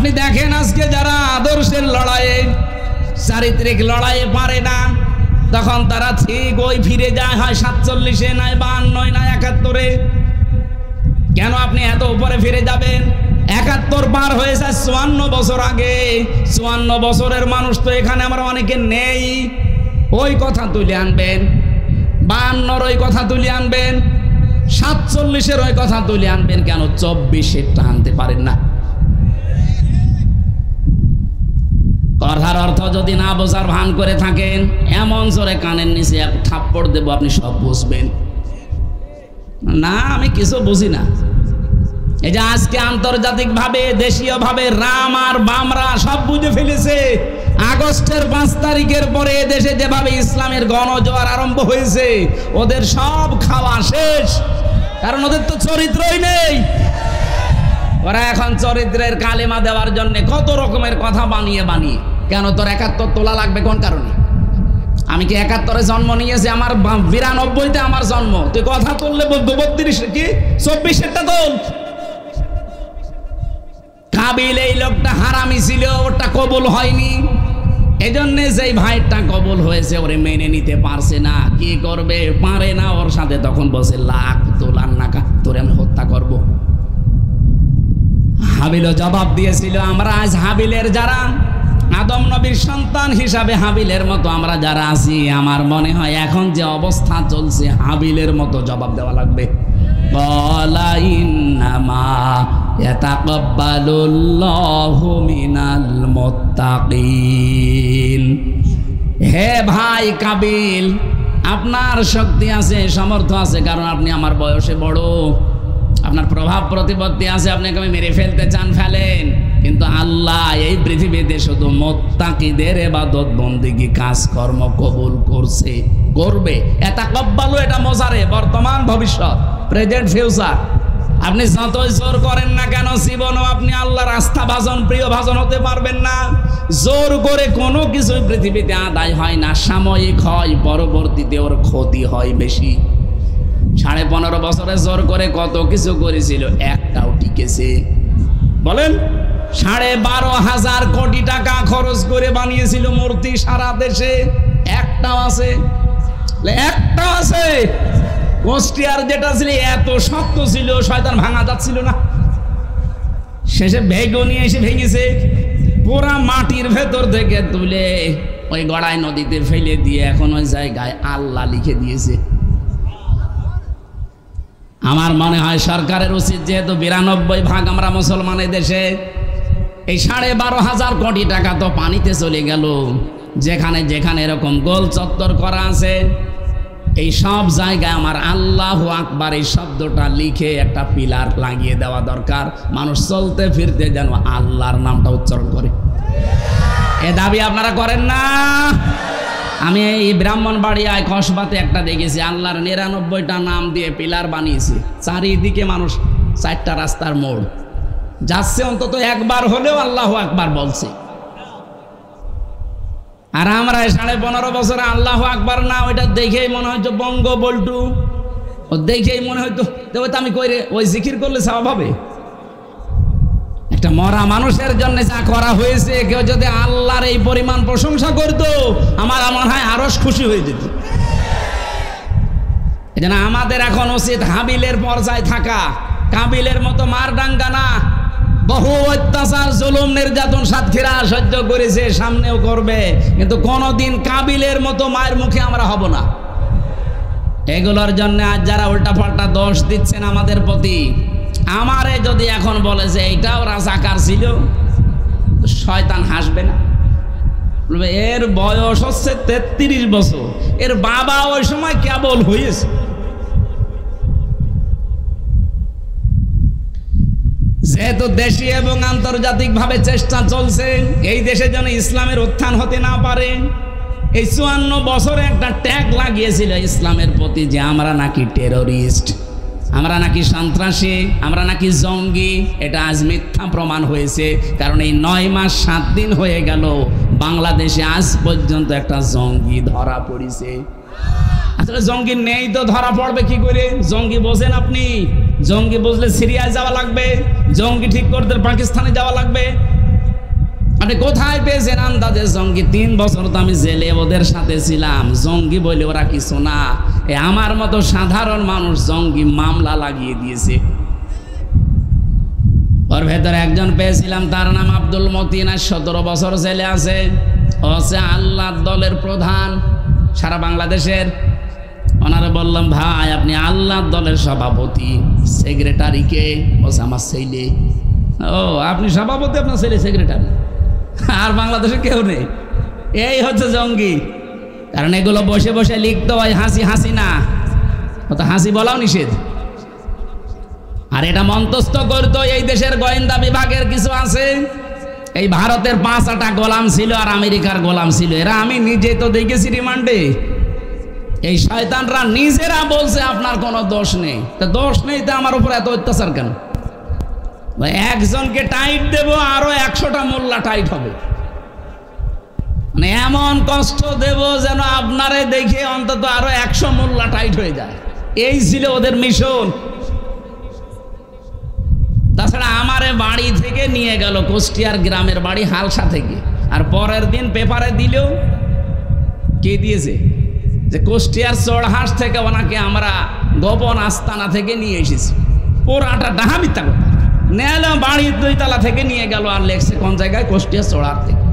আপনি দেখেন আজকে যারা আদর্শের লড়াইয়ে চারিত্রিক লড়াইয়ে পারে না তখন তারা ঠিক ওই ফিরে যায় হয় 47-এ নয় 52 নয় 71-এ। কেন আপনি এত উপরে ফিরে যাবেন? 71 পার হয়ে যায় 54 বছর আগে। 54 বছরের মানুষ তো এখানে আমরা অনেকে নেই। ওই কথা তুলে আনবেন, 52-র ওই কথা তুলে আনবেন, 47-এর ওই কথা তুলে আনবেন, কেন 24-এরটা আনতে পারেন না? কথার অর্থ যদি না বোঝার ভান করে থাকেন, এমন জোরে কানের নিচে এক থাপ্পড় দেব, আপনি সব বুঝবেন। না, আমি কিছু বুঝি না। এই যে আজকে আন্তর্জাতিক ভাবে দেশীয় ভাবে রাম আর বামরা সব বুঝে ফেলেছে। আগস্টের 5 তারিখের পরে দেশে যেভাবে ইসলামের গণজোয়ার আরম্ভ হয়েছে, ওদের সব খাওয়া শেষ, কারণ ওদের তো চরিত্রই নেই। ওরা এখন চরিত্রের কালেমা দেওয়ার জন্য কত রকমের কথা বানিয়ে বানিয়ে, কেন তোর 71 তোলা লাগবে কোন কারণে? আমি কি 71-এ জন্ম নিয়েছি? আমার 92-তে আমার জন্ম। তুই কথা তুললে 32 কি 24-এরটা তোল। কাবিল এই লোকটা হারামি ছিল, ওটা কবুল হয়নি, এজন্য যেই ভাইটা কবুল হয়েছে ওরে মেনে নিতে পারছে না। কি করবে? পারে না ওর সাথে। তখন বসে লাখ তোলার নাকা, তোরে আমি হত্যা করব। হাবিলও জবাব দিয়েছিল। আমরা আজ হাবিলের যারা আদম নবীর সন্তান হিসাবে হাবিলের মতো আমরা যারা আছি, আমার মনে হয় এখন যে অবস্থা চলছে হাবিলের মতো জবাব দেওয়া লাগবে। ক্বালা ইন্নামা ইয়াতাকাব্বালুল্লাহু মিনাল মুত্তাকিন। হে ভাই কাবিল, আপনার শক্তি আছে, সামর্থ্য আছে, কারণ আপনি আমার বয়সে বড়, আপনার প্রভাব প্রতিপত্তি আছে, আপনাকে আমি মেরে ফেলতে চান, ফেলেন। কিন্তু আল্লাহ এই পৃথিবীতে শুধু মুত্তাকিদের ইবাদত বন্দেগী কাজকর্ম কবুল করছে, করবে। ইয়াতাকাব্বালু এটা মোজারে, বর্তমান ভবিষ্যৎ, প্রেজেন্ট ফিউচার। আপনি যতই জোর করেন না কেন জীবনও আপনি আল্লাহর আস্থাভাজন প্রিয় ভাজন হতে পারবেন না। জোর করে কোনো কিছুই পৃথিবীতে আদায় হয় না, সাময়িক হয়, পরবর্তীতে ওর ক্ষতি হয় বেশি। 15.5 বছরে জোর করে কত কিছু করেছিল, একটাও টিকেছে? বলেন। 12,500 কোটি টাকা খরচ করে বানিয়েছিল মূর্তি সারা দেশে, একটাও আছে? একটাও আছে? কোষ্টিয়ার যেটা ছিল এত শক্ত ছিল, শয়তান ভাঙা যাচ্ছিল না, শেষে ভেগো নিয়ে এসে ভেঙেছে। পুরা মাটির ভেতর থেকে তুলে ওই গড়াই নদীতে ফেলে দিয়ে এখন ওই জায়গায় আল্লাহ লিখে দিয়েছে। আমার মনে হয় সরকারের উচিত, যেহেতু 92% আমরা মুসলমানের দেশে, এই 12,500 কোটি টাকা তো পানিতে চলে গেল। যেখানে যেখানে এরকম গোল চত্বর করা আছে, এই সব জায়গায় আমার আল্লাহু আকবার এই শব্দটা লিখে একটা পিলার লাগিয়ে দেওয়া দরকার। মানুষ চলতে ফিরতে যেন আল্লাহর নামটা উচ্চারণ করে। এ দাবি আপনারা করেন না? আমি এই ব্রাহ্মণবাড়িয়ায় কসবাতে একটা দেখেছি, আল্লাহর 99টা নাম দিয়ে পিলার বানিয়েছে। চারিদিকে মানুষ 4টা রাস্তার মোড় যাচ্ছে, অন্তত একবার হলেও আল্লাহু আকবার বলছে। আর আমরা 15.5 বছরে আল্লাহু আকবার না, ওইটা দেখেই মনে হয়তো বঙ্গ বল্টু, ও দেখেই মনে হয়তো আমি কই রে, ওই জিকির করলে সওয়াব হবে। একটা মরা মানুষের জন্য যা করা হয়েছে, কেউ যদি আল্লাহর এই পরিমাণ প্রশংসা করতো, আমার মনে হয় আরো খুশি হয়ে যেত। এজন্য আমাদের এখন উচিত হাবিলের পর্যায়ে থাকা, কাবিলের মতো মারডাঙ্গা না। বহু অত্যাচার, জুলুম, নির্যাতন সাতক্ষীরা সহ্য করেছে, সামনেও করবে, কিন্তু কোনোদিন কাবিলের মতো মায়ের মুখে আমরা হব না। এগুলোর জন্য আজ যারা উল্টাপাল্টা দোষ দিচ্ছেন আমাদের প্রতি, আমারে যদি এখন বলে যে এইটাও রাজাকার ছিল, শয়তান হাসবে না? বলবে এর বয়স হচ্ছে 33 বছর, এর বাবা ওই সময় কেবল হয়েছে। যেহেতু দেশি এবং আন্তর্জাতিক ভাবে চেষ্টা চলছে এই দেশে যেন ইসলামের উত্থান হতে না পারে, এই 54 বছরে একটা ট্যাগ লাগিয়েছিল ইসলামের প্রতি যে আমরা নাকি টেররিস্ট, আমরা নাকি সন্ত্রাসী, আমরা নাকি জঙ্গি। এটা আজ মিথ্যা প্রমাণ হয়েছে, কারণ এই 9 মাস 7 দিন হয়ে গেল বাংলাদেশে আজ পর্যন্ত একটা জঙ্গি ধরা পড়েছে। আসলে জঙ্গি নেই তো ধরা পড়বে কি করে? জঙ্গি বোঝেন আপনি? জঙ্গি বুঝলে সিরিয়ায় যাওয়া লাগবে, জঙ্গি ঠিক করতে পাকিস্তানে যাওয়া লাগবে। আপনি কোথায় পেয়েছেন আন্দাজে জঙ্গি? 3 বছর তো আমি জেলে ওদের সাথে ছিলাম, জঙ্গি বলে ওরা কিছু না। আমার মতো সাধারণ মানুষ জঙ্গি মামলা লাগিয়ে দিয়েছে। ওর ভেতরে একজন পেয়েছিলাম, তার নাম আব্দুল মতিন, আর 17 বছর জেলে আছে। ও হচ্ছে আল্লাহর দলের প্রধান সারা বাংলাদেশের। ওনারে বললাম, ভাই আপনি আল্লাহর দলের সভাপতি, সেক্রেটারি কে? বলছে আমার ছেলে। ও আপনি সভাপতি, আপনার ছেলে সেক্রেটারি, আর বাংলাদেশে কেউ নেই। এই হচ্ছে জঙ্গি। কারণ এগুলো বসে বসে লিখতে হয় হাসি হাসি না, অত হাসি বলাও নিষেধ। আর এটা মন্তস্থ করতো এই দেশের গোয়েন্দা বিভাগের কিছু আছে। এই ভারতের 5টা গোলাম ছিল আর আমেরিকার গোলাম ছিল। এরা আমি নিজে তো দেখেছি রিমান্ডে। এই শয়তানরা নিজেরা বলছে আপনার কোনো দোষ নেই। তা দোষ নেই, তা আমার উপর এত অত্যাচার কেন? একজনকে টাইট দেব, আরো 100টা মোল্লা টাইট হবে। মানে এমন কষ্ট দেব যেন আপনারে দেখে অন্তত আরো 100 মোল্লা টাইট হয়ে যায়। এই ছিল ওদের মিশন। তাছাড়া আমারে বাড়ি থেকে নিয়ে গেল, কুষ্টিয়ার গ্রামের বাড়ি হালসা থেকে, আর পরের দিন পেপারে দিলেও কে দিয়েছে যে কুষ্টিয়ার চড়হাঁস থেকে ওনাকে আমরা গোপন আস্তানা থেকে নিয়ে এসেছি। পুরাটা ডাহা মিথ্যা কথা। নেয়ালাম বাড়ির 2 তলা থেকে নিয়ে গেল, আর লেখছে কোন জায়গায়, কুষ্টিয়ার চড়হাঁস থেকে।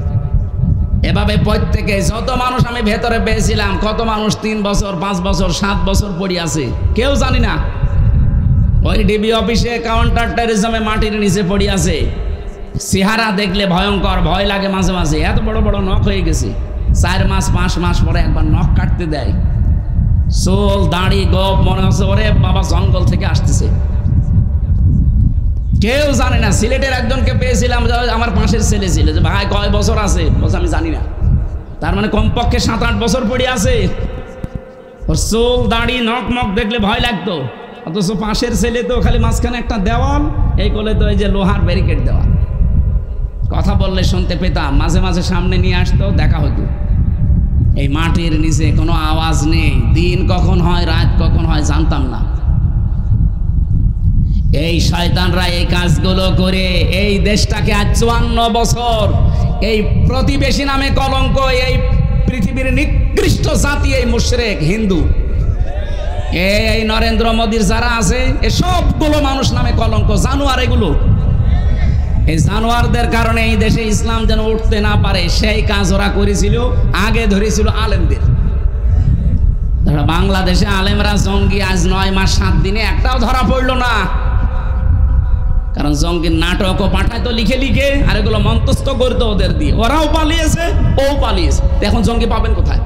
এভাবে প্রত্যেকে যত মানুষ আমি ভেতরে পেয়েছিলাম, কত মানুষ 3 বছর 5 বছর 7 বছর পড়ে আছে কেউ জানি না। ওই ডিবি অফিসে কাউন্টার টেরিজমে মাটির নিচে পড়ে আছে। চেহারা দেখলে ভয়ঙ্কর, ভয় লাগে মাঝে মাঝে। এত বড় বড় নখ হয়ে গেছে। 4 মাস 5 মাস পরে একবার নখ কাটতে দেয়। চুল দাড়ি গোপ, মনে হচ্ছে ওরে বাবা জঙ্গল থেকে আসতেছে। কেউ জানে না। সিলেটের একজনকে পেয়েছিলাম, আমার পাশের ছেলে ছিল, যে ভাই কয় বছর আছে? বলছে আমি জানি না। তার মানে কমপক্ষে 7-8 বছর পড়ে আছে। ওর চুল দাড়ি নখ মখ দেখলে ভয় লাগতো। অথচ পাশের ছেলে তো খালি মাঝখানে একটা দেওয়াল, এই কোলে তো এই যে লোহার ব্যারিকেড দেওয়া। কথা বললে শুনতে পেতাম, মাঝে মাঝে সামনে নিয়ে আসতো, দেখা হতো। এই মাটির নিচে কোনো আওয়াজ নেই। দিন কখন হয় রাত কখন হয় জানতাম না। এই শয়তানরা এই কাজগুলো করে এই দেশটাকে আজ 54 বছর এই প্রতিবেশী নামে কলঙ্ক, এই পৃথিবীর নিকৃষ্ট জাতি এই মুশরিক হিন্দু, এই নরেন্দ্র মোদীর যারা আছে, এ সবগুলো মানুষ নামে কলঙ্ক, জানোয়ার এগুলো। এই জানোয়ারদের কারণে এই দেশে ইসলাম যেন উঠতে না পারে, সেই কাজ ওরা করেছিল। আগে ধরেছিল আলেমদের। বাংলাদেশে আলেমরা জঙ্গি আজ 9 মাস 7 দিনে একটাও ধরা পড়লো না। কারণ জঙ্গির নাটকও পাঠাইতো লিখে লিখে, আর এগুলো মন্তস্থ করতো ওদের দিয়ে। ওরাও পালিয়েছে, ও পালিয়েছে। এখন জঙ্গি পাবেন কোথায়?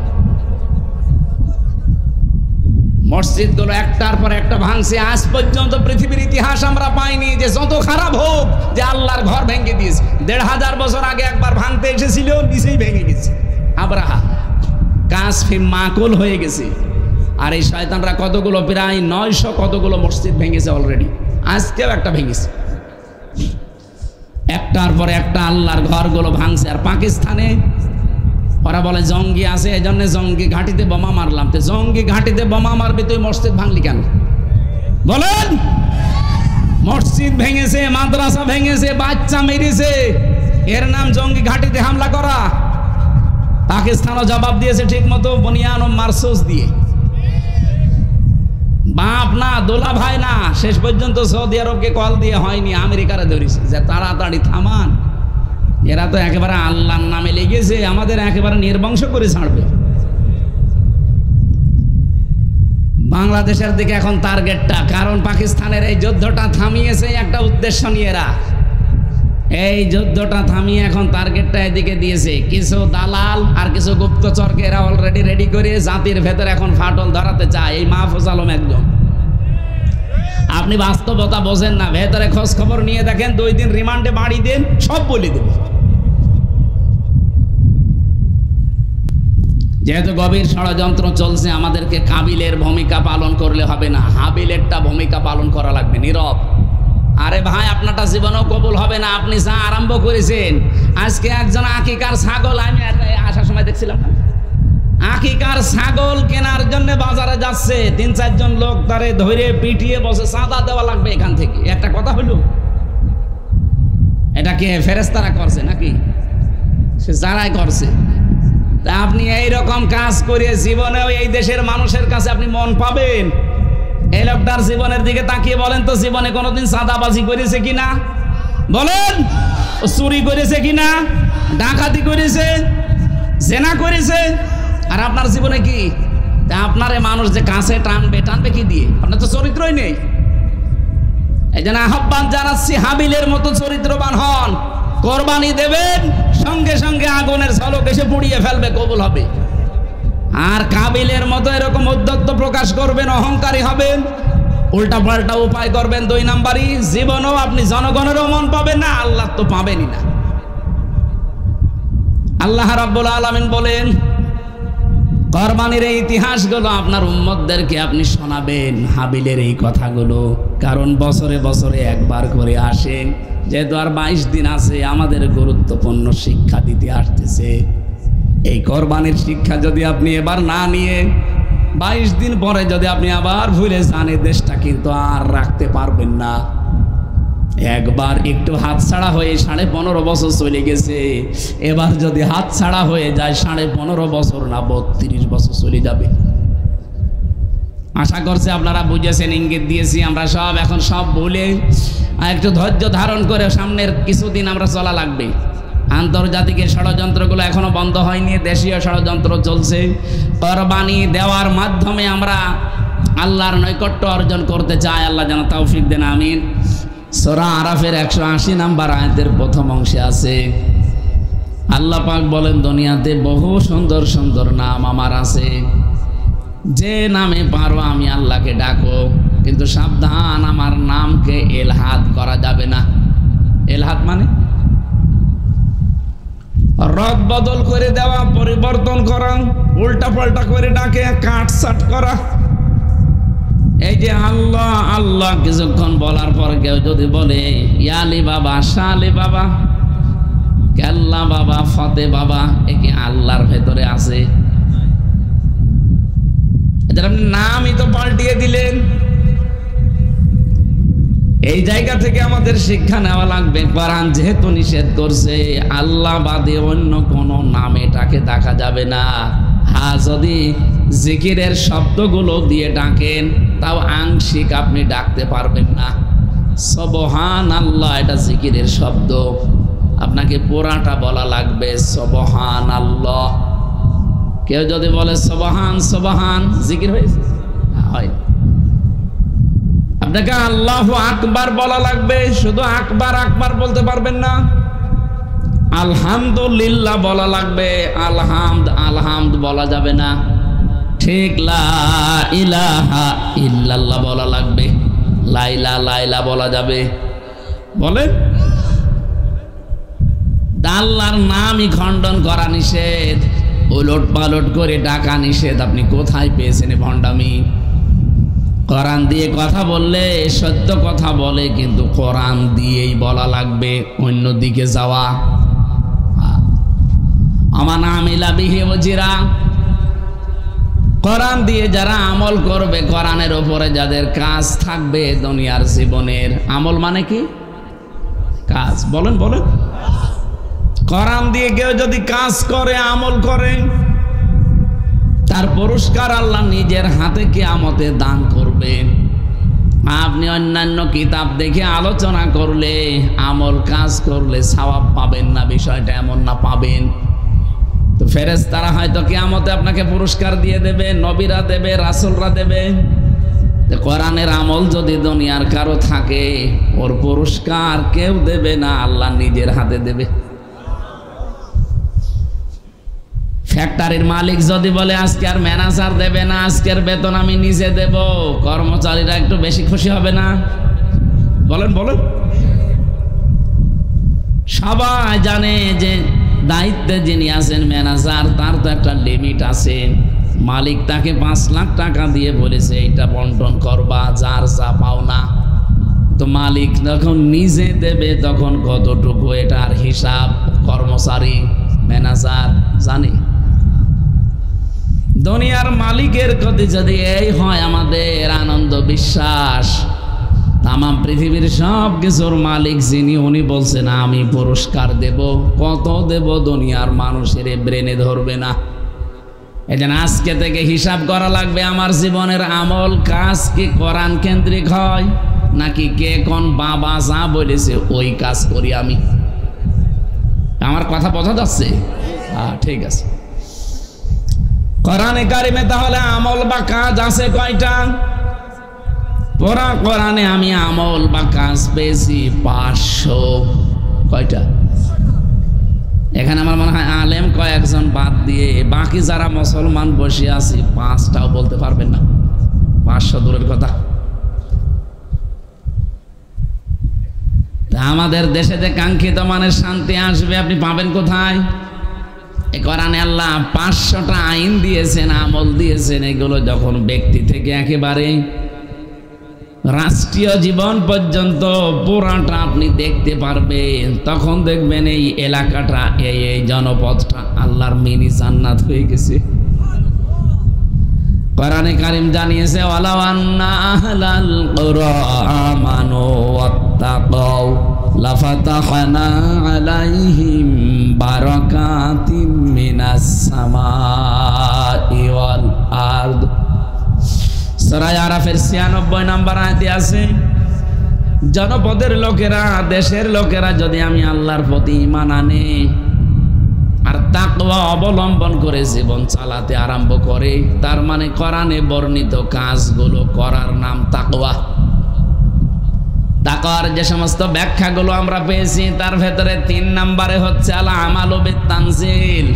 মসজিদগুলো একটার পর একটা ভাঙছে। আজ পর্যন্ত পৃথিবীর ইতিহাস আমরা পাইনি যে যত খারাপ হোক, যে আল্লাহর ঘর ভেঙে দিয়েছে। 1500 বছর আগে একবার ভাঙতে এসেছিল, নিচেই ভেঙে গেছে। আব্রাহা কাসফি মাকুল হয়ে গেছে। আর এই শয়তানরা কতগুলো, প্রায় 900 কতগুলো মসজিদ ভেঙেছে অলরেডি। আজকেও একটা ভেঙেছে। একটার পর একটা আল্লাহর ঘরগুলো ভাঙছে। আর পাকিস্তানে ওরা বলে জঙ্গি আছে, এই জন্য জঙ্গি ঘাঁটিতে বোমা মারলাম। তো জঙ্গি ঘাঁটিতে বোমা মারবি, তুই মসজিদ ভাঙলি কেন বলেন? মসজিদ ভেঙেছে, মাদ্রাসা ভেঙেছে, বাচ্চা মেরেছে, এর নাম জঙ্গি ঘাঁটিতে হামলা করা? পাকিস্তানও জবাব দিয়েছে ঠিক মতো, বনিয়ান ও মারসুস দিয়ে। বাপ না, দোলা ভাই না, শেষ পর্যন্ত সৌদি আরবকে কল দিয়ে হয়নি, আমেরিকারে ধরেছে যে তাড়াতাড়ি থামান। এরা তো একেবারে আল্লাহর নামে লেগেছে, আমাদের একেবারে নির্বংশ করে ছাড়বে। বাংলাদেশের দিকে এখন টার্গেটটা, কারণ পাকিস্তানের এই যুদ্ধটা থামিয়েছে একটা উদ্দেশ্য নিয়ে। এরা এই যুদ্ধটা থামিয়ে এখন টার্গেটটা এদিকে দিয়েছে। কিছু দালাল আর কিছু গুপ্তচরকে এরা অলরেডি রেডি করে জাতির ভেতরে এখন ফাটল ধরাতে চায়। এই মাহফুজ আলম একজন। আপনি বাস্তবতা বোঝেন না, ভেতরে খোঁজ খবর নিয়ে দেখেন, 2 দিন রিমান্ডে বাড়ি দেন, সব বলে দেবে। যেহেতু গভীর ষড়যন্ত্র চলছে, আমাদেরকে কাবিলের ভূমিকা পালন করলে হবে না, হাবিলেরটা ভূমিকা পালন করা লাগবে, নীরব। আরে ভাই, আপনারটা জীবনেও কবুল হবে না। আপনি যা আরম্ভ করেছেন, আজকে একজন আকিকার ছাগল, আমি আসার সময় দেখছিলাম না, আকিকার ছাগল কেনার জন্য বাজারে যাচ্ছে, 3-4 জন লোক তারে ধরে পিটিয়ে বসে চাঁদা দেওয়া লাগবে এখান থেকে। একটা কথা হলো, এটা কে ফেরেশতারা করছে নাকি? সে যারাই করছে। তা আপনি এইরকম কাজ করে জীবনেও এই দেশের মানুষের কাছে আপনি মন পাবেন? এই লোকটার জীবনের দিকে তাকিয়ে বলেন তো, জীবনে কোনোদিন চাঁদাবাজি করেছে কিনা বলেন? ও চুরি করেছে কিনা, ডাকাতি করেছে, জেনা করেছে? আর আপনার জীবনে কি? তা আপনার মানুষ যে কাছে টানবে, টানবে কি দিয়ে? আপনার তো চরিত্রই নেই। এই জন্য আহ্বান জানাচ্ছি, হাবিলের মতো চরিত্রবান হন, কোরবানি দেবেন, সঙ্গে সঙ্গে আগুনের ঝলক এসে পুড়িয়ে ফেলবে, কবুল হবে। আর কাবিলের মতো এরকম উদ্ধত্ত প্রকাশ করবেন, অহংকারী হবেন, উল্টা পাল্টা উপায় করবেন, 2 নাম্বারই, জীবনেও আপনি জনগণেরও মন পাবেন না, আল্লাহ তো পাবেনই না। আল্লাহ রাব্বুল আলামিন বলেন, কোরবানির এই ইতিহাসগুলো আপনার উম্মতদেরকে আপনি শোনাবেন, হাবিলের এই কথাগুলো, কারণ বছরে বছরে একবার করে আসে। যেহেতু আর 22 দিন আছে, আমাদের গুরুত্বপূর্ণ শিক্ষা দিতে আসতেছে। এই কোরবানির শিক্ষা যদি আপনি এবার না নিয়ে 22 দিন পরে যদি আপনি আবার ভুলে যান, এই দেশটা কিন্তু আর রাখতে পারবেন না। একবার একটু হাতছাড়া হয়ে 15.5 বছর চলে গেছে, এবার যদি হাতছাড়া হয়ে যায় 15.5 বছর না 32 বছর চলে যাবে। আশা করছি আপনারা বুঝেছেন, ইঙ্গিত দিয়েছি। আমরা সব এখন সব ভুলে একটু ধৈর্য ধারণ করে সামনের কিছুদিন আমরা চলা লাগবে। আন্তর্জাতিক ষড়যন্ত্রগুলো এখনো বন্ধ হয়নি, দেশীয় ষড়যন্ত্র চলছে। কোরবানি দেওয়ার মাধ্যমে আমরা আল্লাহর নৈকট্য অর্জন করতে চাই। আল্লাহ যেন তৌফিক দেন, আমিন। সূরা আরাফের 180 নম্বর আয়াতের প্রথম অংশে আছে, আল্লাহ পাক বলেন, দুনিয়াতে বহু সুন্দর সুন্দর নাম আমার আছে, যে নামে পারো আমি আল্লাহকে ডাকো, কিন্তু সাবধান, আমার নামকে এলহাদ করা যাবে না। এলহাদ মানে রদ বদল করে দেওয়া, পরিবর্তন করা, উল্টা পাল্টা করে ডাকে, কাটছাট করা। এই যে আল্লাহ আল্লাহ কিছুক্ষণ বলার পর কেউ যদি বলে ইয়ালি বাবা, শালি বাবা, কেল্লা বাবা, ফতে বাবা, এ কি আল্লাহর ভেতরে আছে? আপনি নামই তো পাল্টিয়ে দিলেন। এই জায়গা থেকে আমাদের শিক্ষা নেওয়া লাগবে, কোরআন যেহেতু নিষেধ করছে, আল্লাহ বাদে অন্য কোনো নাম এটাকে ডাকা যাবে না। হ্যাঁ, যদি জিকিরের শব্দগুলো দিয়ে ডাকেন, তাও আংশিক আপনি ডাকতে পারবেন না। সুবহানাল্লাহ, এটা জিকিরের শব্দ, আপনাকে পুরাটা বলা লাগবে সুবহানাল্লাহ। কেউ যদি বলে সুবহান সুবহান, জিকির হয়েছে? হয়। আপনাকে আল্লাহু আকবার বলা লাগবে, শুধু আকবার আকবার বলতে পারবেন না। আলহামদুলিল্লাহ বলা লাগবে, আলহামদ আলহামদ বলা যাবে না। ঠিক, লা ইলাহা ইল্লাল্লাহ বলা লাগবে, লাইলা লাইলা বলা যাবে। বলে আল্লাহর নামই খণ্ডন করা নিষেধ, উলট পালট করে ডাকা নিষেধ। আপনি কোথায় পেয়েছেন ভণ্ডামি? কোরআন দিয়ে কথা বললে সত্য কথা বলে, কিন্তু কোরআন দিয়েই বলা লাগবে, অন্য দিকে যাওয়া। আমান আমিলা বিহি ওয়াজিরা, কোরআন দিয়ে যারা আমল করবে, কোরআনের উপরে যাদের কাজ থাকবে দুনিয়ার জীবনের। আমল মানে কি? কাজ। বলেন বলেন। কোরআন দিয়ে কেউ যদি কাজ করে, আমল করে, তার পুরস্কার আল্লাহ নিজের হাতে কিয়ামতে দান করবেন। আপনি অন্যান্য কিতাব দেখে আলোচনা করলে, আমল কাজ করলে সওয়াব পাবেন না, বিষয়টা এমন না, পাবেন। তো ফেরেশতারা হয়তো কিয়ামতে আপনাকে পুরস্কার দিয়ে দেবে, নবীরা দেবে, রাসূলরা দেবে। কোরআনের আমল যদি দুনিয়ার কারো থাকে, ওর পুরস্কার কেউ দেবে না, আল্লাহ নিজের হাতে দেবে। ফ্যাক্টরির মালিক যদি বলে আজকে আর ম্যানেজার দেবে না, আজকের বেতন আমি নিজে দেব, কর্মচারীরা একটু বেশি খুশি হবে না? বলেন বলেন। সবাই জানে যে দায়িত্বে যিনি আছেন ম্যানেজার, তার তো একটা লিমিট আছে। মালিক তাকে 5 লাখ টাকা দিয়ে বলেছে এইটা বন্টন করবা, যার যা পাও না। তো মালিক যখন নিজে দেবে, তখন কতটুকু এটার হিসাব কর্মচারী ম্যানেজার জানে। দুনিয়ার মালিকের প্রতি যদি এই হয় আমাদের আনন্দ বিশ্বাস, তাম পৃথিবীর সব কিছুর মালিক যিনি, উনি বলছেন আমি পুরস্কার দেব। কত দেব দুনিয়ার মানুষের ব্রেনে ধরবে না। এজন্য আজকে থেকে হিসাব করা লাগবে, আমার জীবনের আমল কাজ কি কোরআন কেন্দ্রিক হয় নাকি কে কোন বাবা যা বলেছে ওই কাজ করি আমি। আমার কথা বোঝা যাচ্ছে? হ্যাঁ, ঠিক আছে। কোরআনে কারিমে তাহলে আমল বা কাজ আছে কয়টা? পুরা কোরআনে আমি আমল বা কাজ পেয়েছি 500। কয়টা? এখানে আমার মনে হয় আলেম কয়েকজন বাদ দিয়ে বাকি যারা মুসলমান বসে আছি 5টাও বলতে পারবেন না। 500 দূরের কথা। আমাদের দেশে যে কাঙ্ক্ষিত মানের শান্তি আসবে আপনি পাবেন কোথায়? এই কোরআনে আল্লাহ 500টা আইন দিয়েছেন, আমল দিয়েছেন। এগুলো যখন ব্যক্তি থেকে একেবারে রাষ্ট্রীয় জীবন পর্যন্ত পুরাটা আপনি দেখতে পারবেন, তখন দেখবেন এই এলাকাটা, এই জনপদটা আল্লাহর মিনি জান্নাত হয়ে গেছে। কোরআনে কারীম জানিয়েছে, ওয়ালাউ আন্না আহলাল কুরা আমানু ওয়াত্তাকাউ লাফাতাহনা আলাইহিম বারাকাতিম মিনাস সামাই ওয়াল আরদ। সূরা আরাফের 96 নম্বর আয়াতে আছে, জনপদের লোকেরা, দেশের লোকেরা যদি আমি আল্লাহর প্রতি ঈমান আনে আর তাকওয়া অবলম্বন করে জীবন চালাতে আরম্ভ করে, তার মানে কোরআনে বর্ণিত কাজগুলো করার নাম তাকওয়া। তাকওয়ার যে সমস্ত ব্যাখ্যাগুলো আমরা পেয়েছি তার ভেতরে 3 নম্বরে হচ্ছে আল আমালু বিত তানজিল।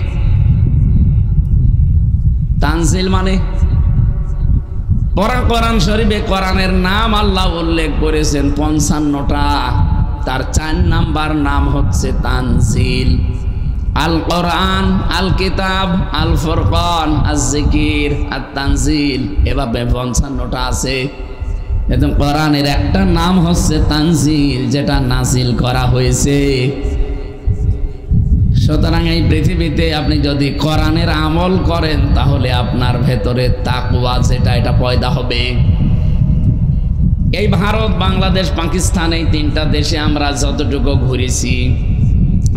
তানজিল মানে কোরআন শরীফে কোরআনের নাম আল্লাহ উল্লেখ করেছেন 55টা, তার 4 নাম্বার নাম হচ্ছে তানজিল। আল কোরআন, আল কিতাব, আল ফুরকান, আজ জিকির, আত তানজিল, এভাবে 55টা আছে। একদম কোরআনের একটা নাম হচ্ছে তানজিল, যেটা নাজিল করা হয়েছে। সুতরাং এই পৃথিবীতে আপনি যদি কোরআনের আমল করেন তাহলে আপনার ভেতরে তাকওয়া যেটা, এটা পয়দা হবে। এই ভারত, বাংলাদেশ, পাকিস্তান, এই 3টা দেশে আমরা যতটুকু ঘুরেছি,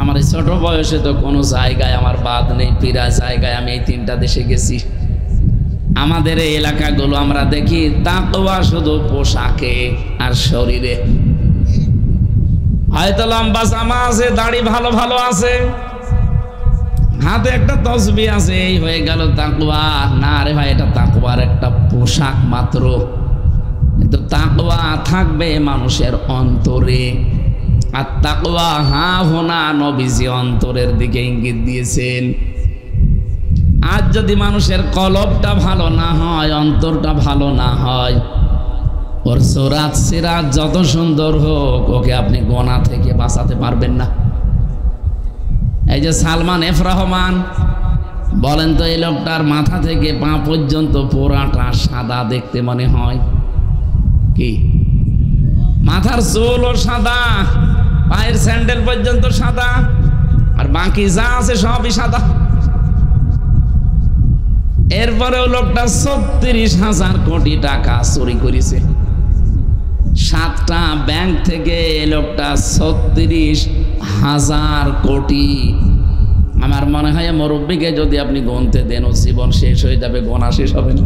আমার এই ছোট বয়সে তো কোনো জায়গায় আমার বাদ নেই। পীরা জায়গায় আমি এই 3টা দেশে গেছি। আমাদের এই এলাকাগুলো আমরা দেখি তাকওয়া শুধু পোশাকে আর শরীরে। হয়তো লম্বা জামা আছে, দাড়ি ভালো ভালো আছে, হাতে একটা তসবিহ আছে, এই হয়ে গেল তাকওয়া। না রে ভাই, এটা তাকওয়ার একটা পোশাক মাত্র। কিন্তু তাকওয়া থাকবে মানুষের অন্তরে। আর তাকওয়া হা হোনা নবীজি অন্তরের দিকে ইঙ্গিত দিয়েছেন। আজ যদি মানুষের কলবটা ভালো না হয়, অন্তরটা ভালো না হয়, ওর সুরাত সিরাত যত সুন্দর হোক, ওকে আপনি গোনা থেকে বাঁচাতে পারবেন না। এই যে সালমান এফ রহমান, বলেন তো এই লোকটার মাথা থেকে পা পর্যন্ত পুরাটা সাদা দেখতে মনে হয় কি? মাথার চুলও সাদা, পায়ের স্যান্ডেল পর্যন্ত সাদা, আর বাকি যা আছে সবই সাদা। এরপরেও লোকটা ৩৬,০০০ কোটি টাকা চুরি করেছে। 7টা ব্যাংক থেকে লোকটা ৩৬,০০০ কোটি। আমার মনে হয় মুরব্বীকে যদি আপনি গুনতে দেন, ও জীবন শেষ হয়ে যাবে, গোনা শেষ হবে না।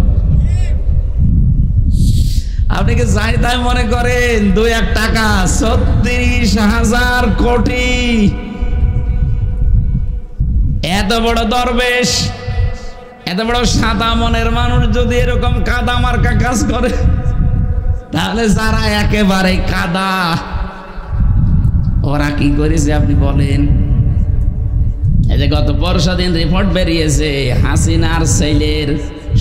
আপনি কি যাই তাই মনে করেন 2-1 টাকা? ৩৬,০০০ কোটি। এত বড় দরবেশ, এত বড় সাদা মনের মানুষ যদি এরকম কাদা মার্কা কাজ করে, তাহলে যারা একেবারে কাদা, ওরা কি করেছে আপনি বলেন? এই যে গত পরশু দিন রিপোর্ট বেরিয়েছে, হাসিনার ছেলের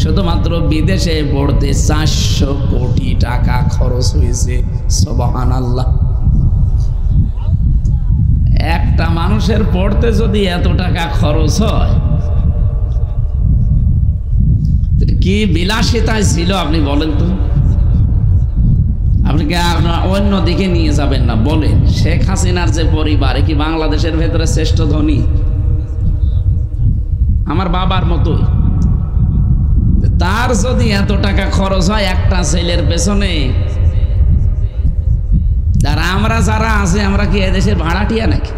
শুধুমাত্র বিদেশে পড়তে 400 কোটি টাকা খরচ হয়েছে। সুবহানাল্লাহ। একটা মানুষের পড়তে যদি এত টাকা খরচ হয়, কি বিলাসিতায় ছিল আপনি বলেন তো? আপনি কি অন্য দিকে নিয়ে যাবেন না? বলেন, শেখ হাসিনার যে পরিবার, কি বাংলাদেশের ভেতরে শ্রেষ্ঠ ধনী? আমার বাবার মতোই। তার যদি এত টাকা খরচ হয় একটা ছেলের পেছনে, যারা আমরা যারা আছে আমরা কি এদেশের ভাড়াটিয়া নাকি?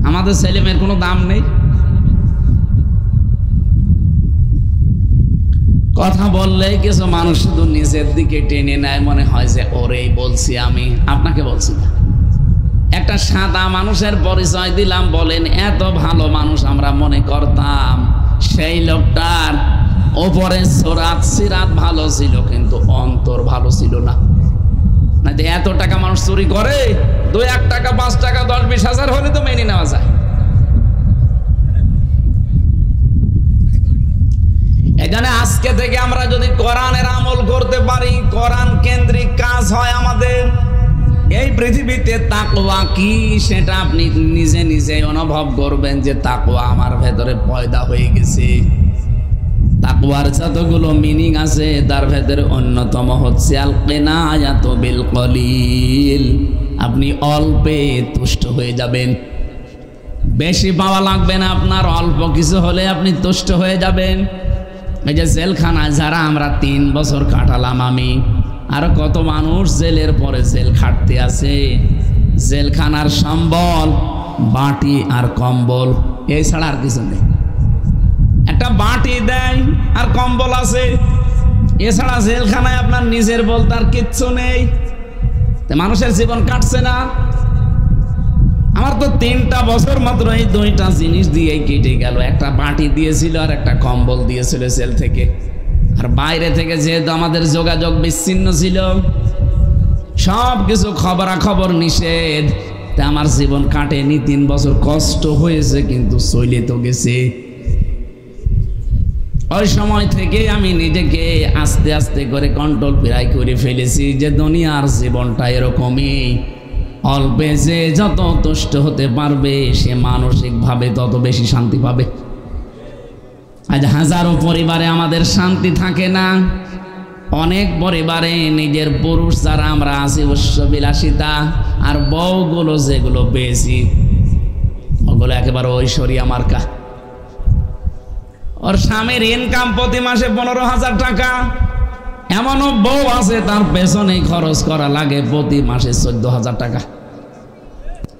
আমাদের ছেলেমেয়ের কোনো দাম নেই। কথা বললেই কিছু মানুষ শুধু নিজের দিকে টেনে নেয়, মনে হয় যে ওরেই বলছি আমি, আপনাকে বলছি না। একটা সাদা মানুষের পরিচয় দিলাম, বলেন এত ভালো মানুষ আমরা মনে করতাম, সেই লোকটার ওপরে সুরাত সিরাত ভালো ছিল কিন্তু অন্তর ভালো ছিল না। না যে এত টাকা মানুষ চুরি করে, 2-1 টাকা 5 টাকা 10-20 হাজার হলে তো মেনে নেওয়া যায়। এখানে আজকে থেকে আমরা যদি কোরআনের আমল করতে পারি, কোরআন কেন্দ্রিক কাজ হয় আমাদের, এই পৃথিবীতে তাকওয়া কি সেটা আপনি নিজে নিজে অনুভব করবেন যে তাকওয়া আমার ভেতরে পয়দা হয়ে গেছে। তাকওয়ার যতগুলো মিনিং আছে তার ভেতরে অন্যতম হচ্ছে আল কিনায়াতু বিল কলিল। আপনি অল্পে তুষ্ট হয়ে যাবেন, বেশি পাওয়া লাগবে না আপনার, অল্প কিছু হলে আপনি তুষ্ট হয়ে যাবেন। এই যে জেলখানায় যারা আমরা 3 বছর কাটালাম, আমি আরো কত মানুষ জেলের পরে জেল খাটতে আছে। জেলখানার সম্বল বাটি আর কম্বল, এই ছাড়া আর কিছু নেই। একটা বাটি দেয় আর কম্বল আছে, এছাড়া জেলখানায় আপনার নিজের বলতে আর কিচ্ছু নেই। মানুষের জীবন কাটছে না। আমার তো 3টা বছর মাত্র এই 2টা জিনিস দিয়ে কেটে গেল। একটা বাটি দিয়েছিল আর একটা কম্বল দিয়েছিল জেল থেকে। আর বাইরে থেকে যেহেতু আমাদের যোগাযোগ বিচ্ছিন্ন ছিল, সব কিছু খবরাখবর নিষেধ, তা আমার জীবন কাটেনি। 3 বছর কষ্ট হয়েছে কিন্তু চলে তো গেছে। ওই সময় থেকে আমি নিজেকে আস্তে আস্তে করে কন্ট্রোল প্রায় করে ফেলেছি যে দুনিয়ার জীবনটা এরকমই, অল্পে যে যত তুষ্ট হতে পারবে সে মানসিকভাবে তত বেশি শান্তি পাবে। আজ হাজারো পরিবারে আমাদের শান্তি থাকে না। অনেক পরিবারে নিজের পুরুষ যারা আমরা আছি উচ্চবিলাসিতা, আর বউগুলো যেগুলো পেয়েছি ওগুলো একেবারে ঐশ্বরিয়া মার্কা। ওর স্বামীর ইনকাম প্রতি মাসে 15,000 টাকা, এমনও বউ আছে তার পেছনে খরচ করা লাগে প্রতি মাসে 14,000 টাকা।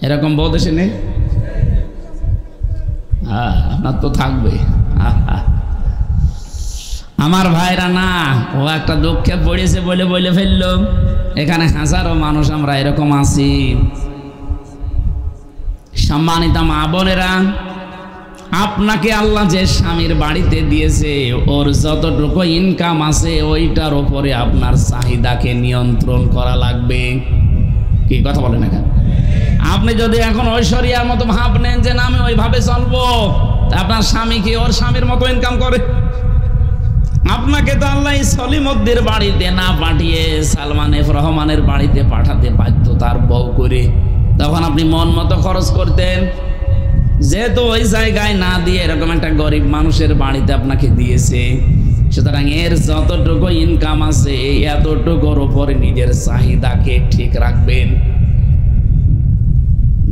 এরকম বউ দেশে নেই? আপনার তো থাকবে। আমার ভাইরা না, ও একটা দুঃখে পড়েছে বলে ফেললো। এখানে হাজারো মানুষ আমরা এরকম আছি। সম্মানিত মা বোনেরা, আপনাকে আল্লাহ যে স্বামীর বাড়িতে দিয়েছে, ওর যতটুকু ইনকাম আছে ওইটার উপরে আপনার চাহিদাকে নিয়ন্ত্রণ করা লাগবে। কি কথা বলেন? এখানে আপনি যদি এখন ঐশ্বরিয়ার মতো ভাব নেন যে না আমি ওইভাবে চলবো, তা আপনার স্বামী কি ওর স্বামীর মতো ইনকাম করে? আপনাকে তো আল্লাহ সলিমুদ্দির বাড়িতে না পাঠিয়ে সালমান এফ রহমানের বাড়িতে পাঠাতে বাধ্য তার বউ করে। তখন আপনি মন মতো খরচ করতেন, যেহেতু ওই জায়গায় না দিয়ে এরকম একটা গরিব মানুষের বাড়িতে আপনাকে দিয়েছে। সুতরাং এর যতটুকু ইনকাম আছে এতটুকুর উপরে নিজের চাহিদাকে ঠিক রাখবেন।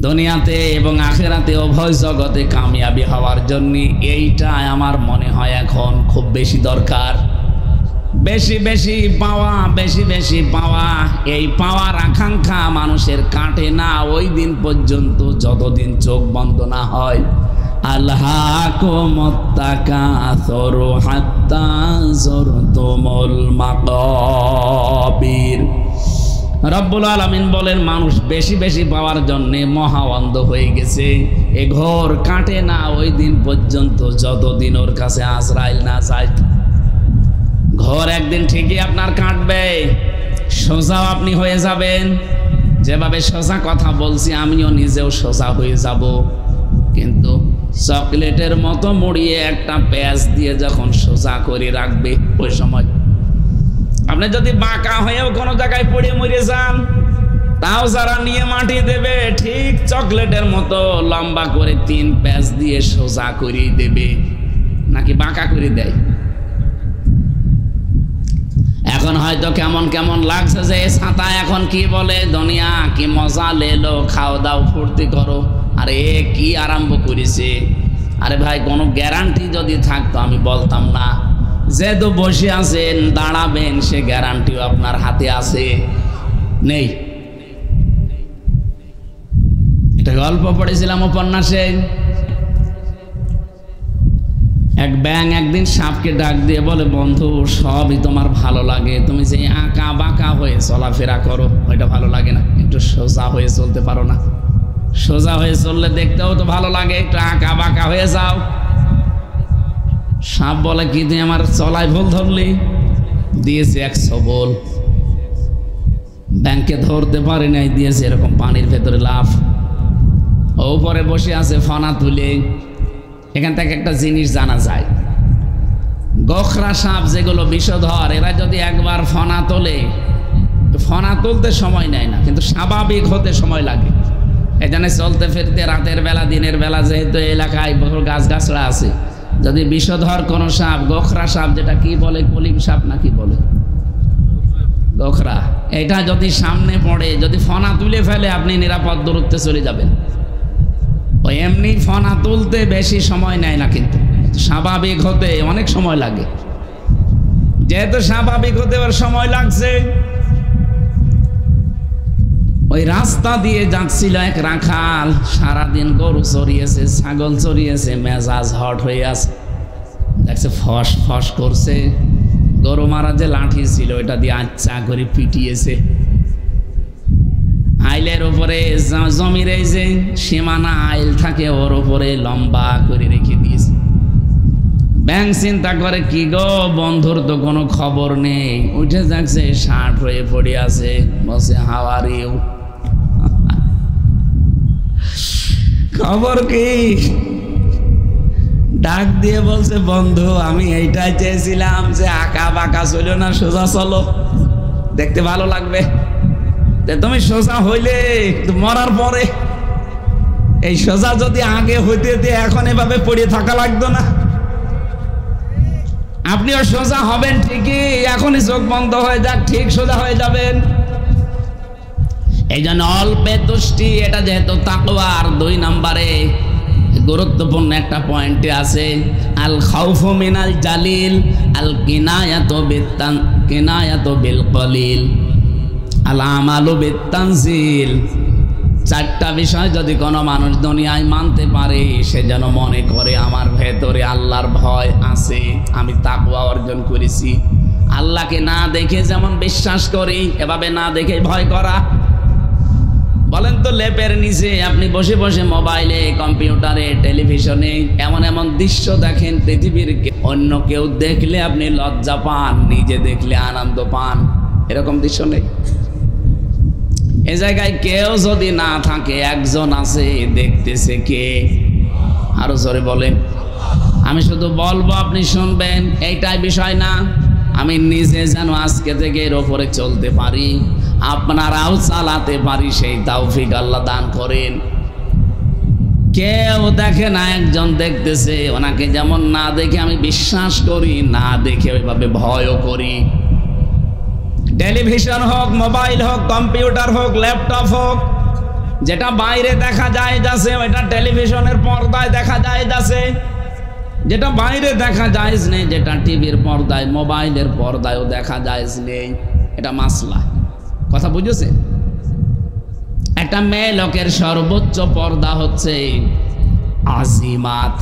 দুনিয়াতে এবং আখিরাতে উভয় জগতে কামিয়াবি হওয়ার জন্য এইটা আমার মনে হয় এখন খুব বেশি দরকার। বেশি বেশি পাওয়া, বেশি বেশি পাওয়া, এই পাওয়ার আকাঙ্ক্ষা মানুষের কাটে না ওই দিন পর্যন্ত যতদিন চোখ বন্ধ না হয়। আল্লাহকুমুত তাকাসুরু হাত্তা যুরতুমুল মাকাবির। রব্বুল আলামিন বলেন মানুষ বেশি বেশি পাওয়ার জন্য মহা অন্ধ হয়ে গেছে। এ ঘর কাটে না ওই দিন পর্যন্ত যতদিন ওর কাছে আজরাইল না যায়। ঘর একদিন ঠিকই আপনার কাটবে, সোজা আপনি হয়ে যাবেন। যেভাবে সোজা কথা বলছি আমিও নিজেও সোজা হয়ে যাব, কিন্তু চকলেটের মতো মুড়িয়ে একটা পেঁয়াজ দিয়ে যখন সোজা করে রাখবে ওই সময় আপনি যদি বাঁকা হয়েও কোনো জায়গায় পড়ে মরে যান, তাও যারা নিয়ে মাটি দেবে ঠিক চকলেটের মতো লম্বা করে 3 পেঁয়াজ দিয়ে সোজা করে দেবে, নাকি বাঁকা করে দেয়? এখন হয়তো কেমন কেমন লাগছে যে ছাতা এখন কি বলে, দুনিয়া কি মজা লেলো, খাও দাও ফুর্তি করো। আরে কি আরম্ভ করেছে? আরে ভাই কোনো গ্যারান্টি যদি থাকতো আমি বলতাম না। যেহেতু বসে আছেন দাঁড়াবেন সে গ্যারান্টিও আপনার হাতে আছে? নেই। একটা গল্প পড়েছিলাম উপন্যাসে। এক ব্যাঙ একদিন সাপকে ডাক দিয়ে বলে, বন্ধু সবই তোমার ভালো লাগে, তুমি যে আঁকা বাঁকা হয়ে চলাফেরা করো ওইটা ভালো লাগে না, একটু সোজা হয়ে চলতে পারো না? সোজা হয়ে চললে দেখতেও তো ভালো লাগে, একটু আঁকা বাঁকা হয়ে যাও। সাপ বলে, কি তুই আমার চলায় ভুল ধরলি? দিয়েছে এক সবল। ব্যাংকে ধরতে পারে নাই, দিয়েছে এরকম পানির ভেতরে লাফ। উপরে বসে আছে ফনা তুলে। এখান থেকে একটা জিনিস জানা যায়, গোখরা সাপ যেগুলো বিষধর, এরা যদি একবার ফনা তোলে, ফনা তুলতে সময় নেয় না, কিন্তু স্বাভাবিক হতে সময় লাগে। এখানে চলতে ফিরতে রাতের বেলা দিনের বেলা, যেহেতু এলাকায় বহু গাছগাছড়া আছে, যদি বিষধর কোনো সাপ, গোখরা সাপ, যেটা কি বলে, কলিম সাপ নাকি বলে, গোখরা, এটা যদি সামনে পড়ে, যদি ফনা তুলে ফেলে, আপনি নিরাপদ দূরত্বে চলে যাবেন। ওই এমনি ফনা তুলতে বেশি সময় নেয় না, কিন্তু স্বাভাবিক হতে অনেক সময় লাগে। যেহেতু স্বাভাবিক হতে ওর সময় লাগছে, ওই রাস্তা দিয়ে যাচ্ছিল এক রাখাল, সারাদিন গরু চড়িয়েছে, ছাগল চড়িয়েছে, মেজাজ হট হয়ে আছে। দেখছে ফস ফস করছে, গরু মারা যে লাঠি ছিল ওটা দিয়ে আচ্ছা করে পিটিয়েছে। আইলের উপরে জমির এই যে সীমানা আইল থাকে, ওর উপরে লম্বা করে রেখে দিয়েছে। ব্যাং চিন্তা করে, কি গো বন্ধুর তো কোনো খবর নেই, উঠে যাচ্ছে ষাট হয়ে পড়ে আছে, বসে হাওয়ারিও খবর কি? ডাক দিয়ে বলছে, বন্ধু আমি এইটাই চেয়েছিলাম যে আঁকা বাঁকা চলো না, সোজা চলো, দেখতে ভালো লাগবে। তুমি সোজা হইলে মরার পরে, এই সোজা যদি আগে হইতে এখন এভাবে পড়ে থাকা লাগতো না। আপনিও সোজা হবেন ঠিকই, এখনই চোখ বন্ধ হয়ে যাক, ঠিক সোজা হয়ে যাবেন। এই জন্য অল্পে তুষ্টি, এটা যেহেতু তাকওয়ার 2 নম্বরে গুরুত্বপূর্ণ একটা পয়েন্টে আছে, আল খাউফু মিনাল জালিল, আল কিনায়াতু বিল কলিল, আল আমালু বিত তানজিল। 4টা বিষয় যদি কোনো মানুষ দুনিয়ায় মানতে পারে, সে যেন মনে করে আমার ভেতরে আল্লাহর ভয় আছে, আমি তাকওয়া অর্জন করেছি। আল্লাহকে না দেখে যেমন বিশ্বাস করি, এভাবে না দেখে ভয় করা। বলেন তো, লেপের নিচে আপনি বসে বসে মোবাইলে, কম্পিউটারে, টেলিভিশনে এমন এমন দৃশ্য দেখেন পৃথিবীর, অন্য কেউ দেখলে আপনি লজ্জা পান, নিজে দেখলে আনন্দ পান, এরকম দৃশ্য নেই? এ জায়গায় কেউ যদি না থাকে, একজন আছে, দেখতেছে কে? আরো জোরে বলেন। আমি শুধু বলবো, আপনি শুনবেন, এইটাই বিষয় না। আমি নিজে যেন আজকে থেকে এর ওপরে চলতে পারি, আপনারাও চালাতে পারি, সেই তৌফিক আল্লাহ দান করেন। কেউ দেখে না, একজন দেখতেছে, ওনাকে যেমন না দেখে আমি বিশ্বাস করি, না দেখে ওইভাবে ভয়ও করি। টেলিভিশন হোক, মোবাইল হোক, কম্পিউটার হোক, ল্যাপটপ হোক, যেটা বাইরে দেখা যায় যাচ্ছে, ওইটা টেলিভিশনের পর্দায় দেখা যায় যাচ্ছে। যেটা বাইরে দেখা যায় নেই, যেটা টিভির পর্দায়, মোবাইলের পর্দায়ও দেখা যায় নেই, এটা মাসলা। কথা বুঝেছে? একটা মেয়ে লোকের সর্বোচ্চ পর্দা হচ্ছে আজিমাত।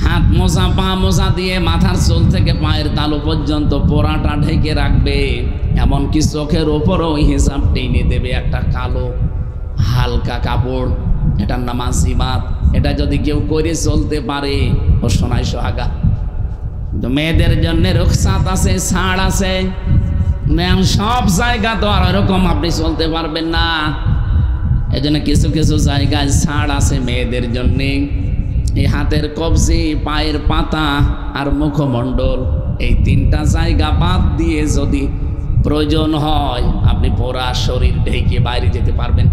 হাত মোজা, পা মোজা দিয়ে মাথার চুল থেকে পায়ের তালু পর্যন্ত পোড়াটা ঢেকে রাখবে, এমনকি চোখের ওপরও হিসাব টেনে দেবে একটা কালো হালকা কাপড়, এটার নাম আজিমাত। এটা যদি কেউ করে চলতে পারে, ও সোনায় সোহাগা। কিন্তু মেয়েদের জন্য রুখসাত আছে, ছাড় আছে। সব জায়গা তো আর এরকম আপনি চলতে পারবেন না, এজন্য কিছু কিছু জায়গায় ছাড় আছে মেয়েদের জন্যে। এই হাতের কবজি, পায়ের পাতা আর মুখমণ্ডল, এই 3টা জায়গা বাদ দিয়ে যদি প্রয়োজন হয়, আপনি পুরা শরীর ঢেকে বাইরে যেতে পারবেন।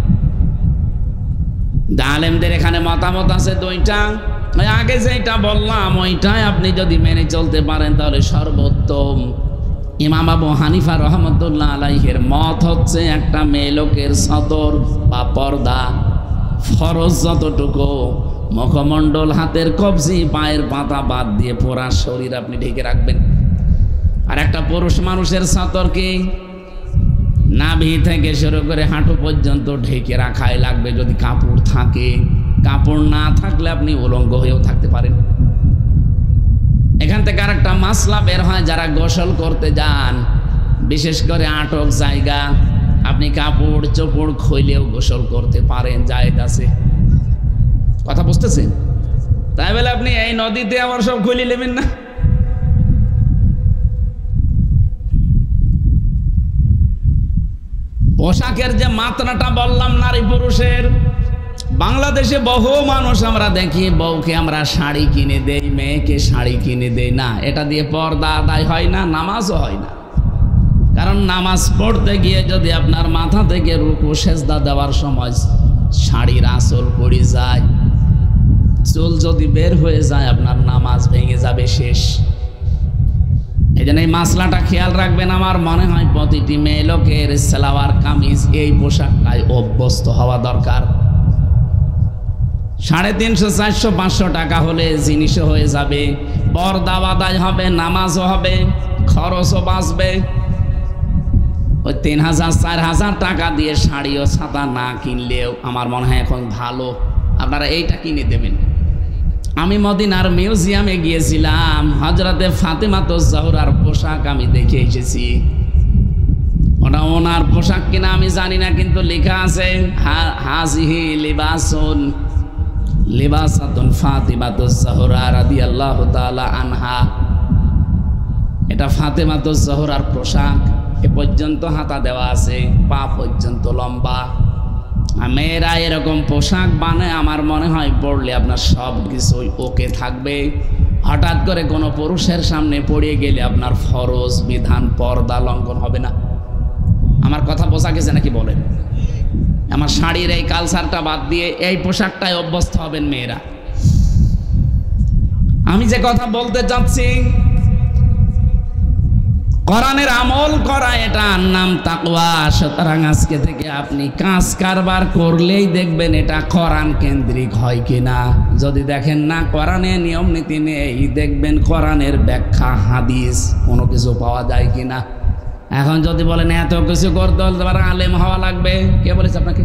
আলেমদের এখানে মতামত আছে 2টা। আগে যেটা বললাম, ওইটাই আপনি যদি মেনে চলতে পারেন, তাহলে সর্বোত্তম। ইমাম আবু হানিফা রহমতুল্লাহ আলাইহির মত হচ্ছে, একটা মেয়ে লোকের সতর বা পর্দা ফরজ যতটুকু, মুখমণ্ডল, হাতের কবজি, পায়ের পাতা বাদ দিয়ে পুরা শরীর আপনি ঢেকে রাখবেন। আর একটা পুরুষ মানুষের সতর কি? নাভি থেকে শুরু করে হাঁটু পর্যন্ত ঢেকে রাখাই লাগবে যদি কাপড় থাকে। কাপড় না থাকলে আপনি উলঙ্গ হয়েও থাকতে পারেন। এখান থেকে আরেকটা মাসলা বের হয়, যারা গোসল করতে যান, বিশেষ করে আটক জায়গা, আপনি কাপড় চোপড় খুইলেও গোসল করতে পারেন, জায়েজ আছে। কথা বুঝতেছেন? তাই বলে আপনি এই নদীতে আবার সব খুলে নেবেন না। পোশাকের যে মাত্রাটা বললাম নারী পুরুষের, বাংলাদেশে বহু মানুষ আমরা দেখি, বউকে আমরা শাড়ি কিনে দেই, মেয়েকে শাড়ি কিনে দেই না, এটা দিয়ে পর্দা আদায় হয় না, নামাজও হয় না। কারণ নামাজ পড়তে গিয়ে যদি আপনার মাথা থেকে রুকু সেজদা দেওয়ার সময় শাড়ির আঁচল পড়ে যায়, চুল যদি বের হয়ে যায়, আপনার নামাজ ভেঙে যাবে, শেষ। এই জন্য এই মাসলাটা খেয়াল রাখবেন। আমার মনে হয় প্রতিটি মেয়ে লোকের সালোয়ার কামিজ এই পোশাকটাই অভ্যস্ত হওয়া দরকার। 350, 400, 500 টাকা হলে জিনিসও হয়ে যাবে, পর্দা আদায় হবে, নামাজও হবে, খরচও বাঁচবে। ওই 3000, 4000 টাকা দিয়ে শাড়ি ও ছাতা না কিনলেও আমার মনে হয় এখন ভালো আপনারা এইটা কিনে দেবেন। আমি মদিনার মিউজিয়ামে গিয়েছিলাম, হযরতে ফাতেমাতুজ জোহরার পোশাক আমি দেখে এসেছি। ওটা ওনার পোশাক কিনা আমি জানি না, কিন্তু লেখা আছে হাজিহি লিবাসুন লিবাসাতুন ফাতিমাতুজ জোহরা রাদিয়াল্লাহু তাআলা আনহা। এটা ফাতেমাতুজ জোহরার পোশাক, এ পর্যন্ত হাতা দেওয়া আছে, পা পর্যন্ত লম্বা। মেয়েরা এরকম পোশাক বানায়, আমার মনে হয় পড়লে আপনার সব কিছুই ওকে থাকবে। হঠাৎ করে কোনো পুরুষের সামনে পড়ে গেলে আপনার ফরজ বিধান পর্দা লঙ্ঘন হবে না। আমার কথা বোঝা গেছে নাকি বলেন? আমার শাড়ির এই কালচারটা বাদ দিয়ে এই পোশাকটাই অভ্যস্ত হবেন মেয়েরা। আমি যে কথা বলতে চাচ্ছি, কোরআনের আমল করা, এটার নাম তাকওয়া। সুতরাং আজকে থেকে আপনি কাজ কারবার করলেই দেখবেন এটা কোরআন কেন্দ্রিক হয় কিনা। যদি দেখেন না কোরআনে নিয়ম নীতি নেই, দেখবেন কোরআনের ব্যাখ্যা হাদিস কোনো কিছু পাওয়া যায় কিনা। এখন যদি বলেন এত কিছু করতে হলে তোমার আলেম হওয়া লাগবে, কে বলেছে আপনাকে?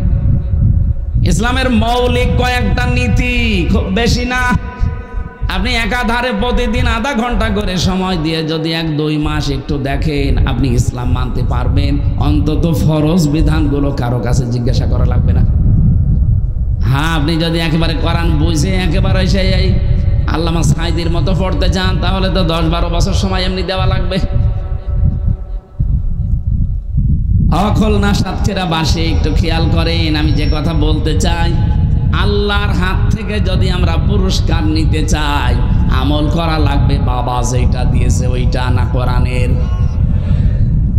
ইসলামের মৌলিক কয়েকটা নীতি, খুব বেশি না। আপনি একাধারে প্রতিদিন আধা ঘন্টা করে সময় দিয়ে যদি 1-2 মাস একটু দেখেন, আপনি ইসলাম মানতে পারবেন। অন্তত ফরজ বিধানগুলো কারো কাছে জিজ্ঞাসা করা লাগবে না। হ্যাঁ, আপনি যদি একেবারে কোরআন বুঝে একেবারে সেই আল্লামা সাঈদীর মতো পড়তে চান, তাহলে তো 10-12 বছর সময় এমনি দেওয়া লাগবে। অখল না সাতক্ষীরা বাসে একটু খেয়াল করেন, আমি যে কথা বলতে চাই, আল্লাহর হাত থেকে যদি আমরা পুরস্কার নিতে চাই, আমল করা লাগবে বাবা যেটা দিয়েছে ওইটা, না কোরআনের।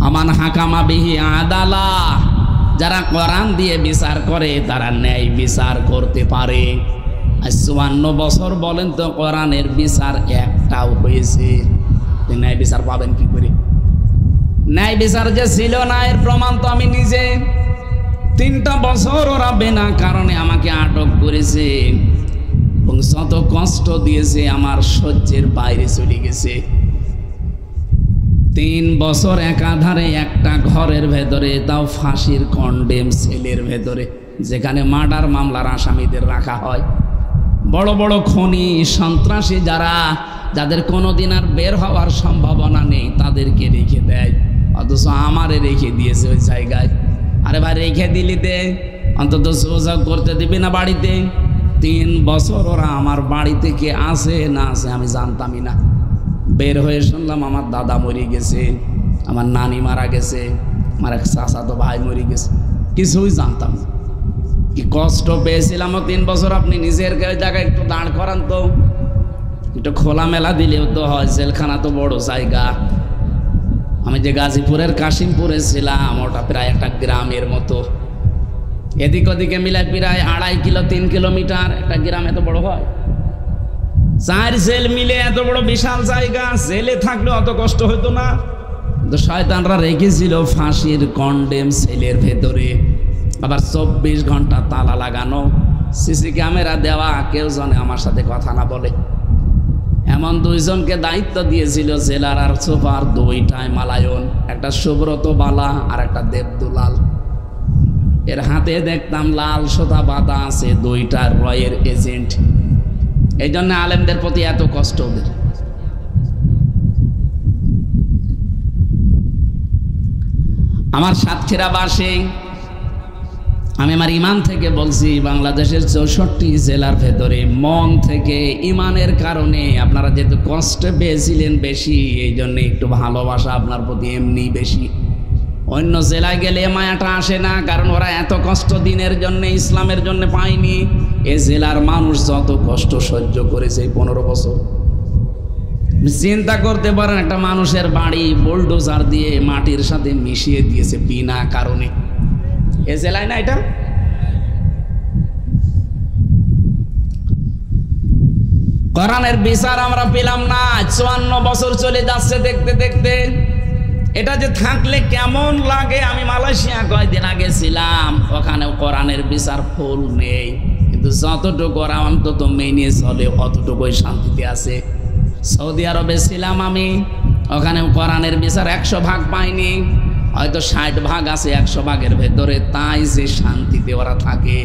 আমান হাকামা বিহি আদালা, যারা কোরআন দিয়ে বিচার করে তারা ন্যায় বিচার করতে পারে। 54 বছর বলেন তো কোরআনের বিচার একটাও হয়েছে? ন্যায় বিচার পাবেন কি করে? ন্যায় বিচার যে ছিল না এর প্রমাণ তো আমি নিজে। 3টা বছর ওরা বিনা কারণে আমাকে আটক করেছে এবং যত কষ্ট দিয়েছে আমার সহ্যের বাইরে চলে গেছে। 3 বছর একাধারে একটা ঘরের ভেতরে, তাও ফাঁসির কন্ডেম সেলের ভেতরে, যেখানে মার্ডার মামলার আসামিদের রাখা হয়। বড় বড় খনি সন্ত্রাসী যাদের কোনোদিন আর বের হওয়ার সম্ভাবনা নেই, তাদেরকে রেখে দেয়, অথচ আমারে রেখে দিয়েছে ওই জায়গায়। আরে ভাই, রেখে দিলি দে, অন্তত সোজা করতে দিবি না বাড়িতে? 3 বছর ওরা আমার বাড়ি থেকে আসে না আসে আমি জানতামই না। বের হয়ে শুনলাম আমার দাদা মরে গেছে, আমার নানি মারা গেছে, আমার এক চাচাতো ভাই মরে গেছে, কিছুই জানতাম না। কি কষ্ট পেয়েছিলাম 3 বছর। আপনি নিজের জায়গায় একটু দাঁড় করান তো, একটু খোলামেলা দিলেও তো হয়। জেলখানা তো বড় জায়গা। আমি যে গাজীপুরের কাশিমপুরে ছিলাম, ওটা প্রায় একটা গ্রামের মতো, এদিক ওদিকে মিলায় প্রায় 2.5 কিলো 3 কিলোমিটার। একটা গ্রাম এত বড় হয়? 4 জেল মিলে এত বড় বিশাল জায়গা। জেলে থাকলে অত কষ্ট হতো না, কিন্তু শয়তানরা রেখেছিল ফাঁসির কন্ডেম সেলের ভেতরে, আবার 24 ঘন্টা তালা লাগানো, সিসি ক্যামেরা দেওয়া, কেউ জানে আমার সাথে কথা না বলে। এমন দুইজনকে দায়িত্ব দিয়েছিল জেলার আর সুপার, দুইটাই মালায়ন, একটা সুব্রত বালা আর একটা দেবদুলাল। এর হাতে দেখতাম লাল সুতা বাঁধা আছে, দুইটা রয়ের এজেন্ট। এই জন্য আলেমদের প্রতি এত কষ্ট ওদের। আমার সাতক্ষীরাবাসী, আমি আমার ইমান থেকে বলছি, বাংলাদেশের 64 জেলার ভেতরে মন থেকে ইমানের কারণে আপনারা যেহেতু কষ্ট পেয়েছিলেন বেশি, এই জন্য একটু ভালোবাসা আপনার প্রতি এমনি বেশি। অন্য জেলায় গেলে মায়াটা আসে না, কারণ ওরা এত কষ্ট দিনের জন্য, ইসলামের জন্য পায়নি। এ জেলার মানুষ যত কষ্ট সহ্য করেছে 15 বছর, চিন্তা করতে পারেন একটা মানুষের বাড়ি বুলডোজার দিয়ে মাটির সাথে মিশিয়ে দিয়েছে বিনা কারণে। এ জেলায় না এটা? কোরআনের বিচার আমরা পেলাম না, 54 বছর চলে যাচ্ছে দেখতে দেখতে। এটা যে থাকলে কেমন লাগে। আমি মালয়েশিয়া কয়েকদিন আগে ছিলাম, ওখানেও কোরআনের বিচার ফুল নেই, কিন্তু যতটুকু ওরা অন্তত মেনে চলে অতটুকুই শান্তিতে আছে। সৌদি আরবে ছিলাম আমি, ওখানেও কোরআনের বিচার 100 ভাগ পাইনি, হয়তো 60 ভাগ আছে 100 ভাগের ভেতরে, তাই যে শান্তিতে ওরা থাকে।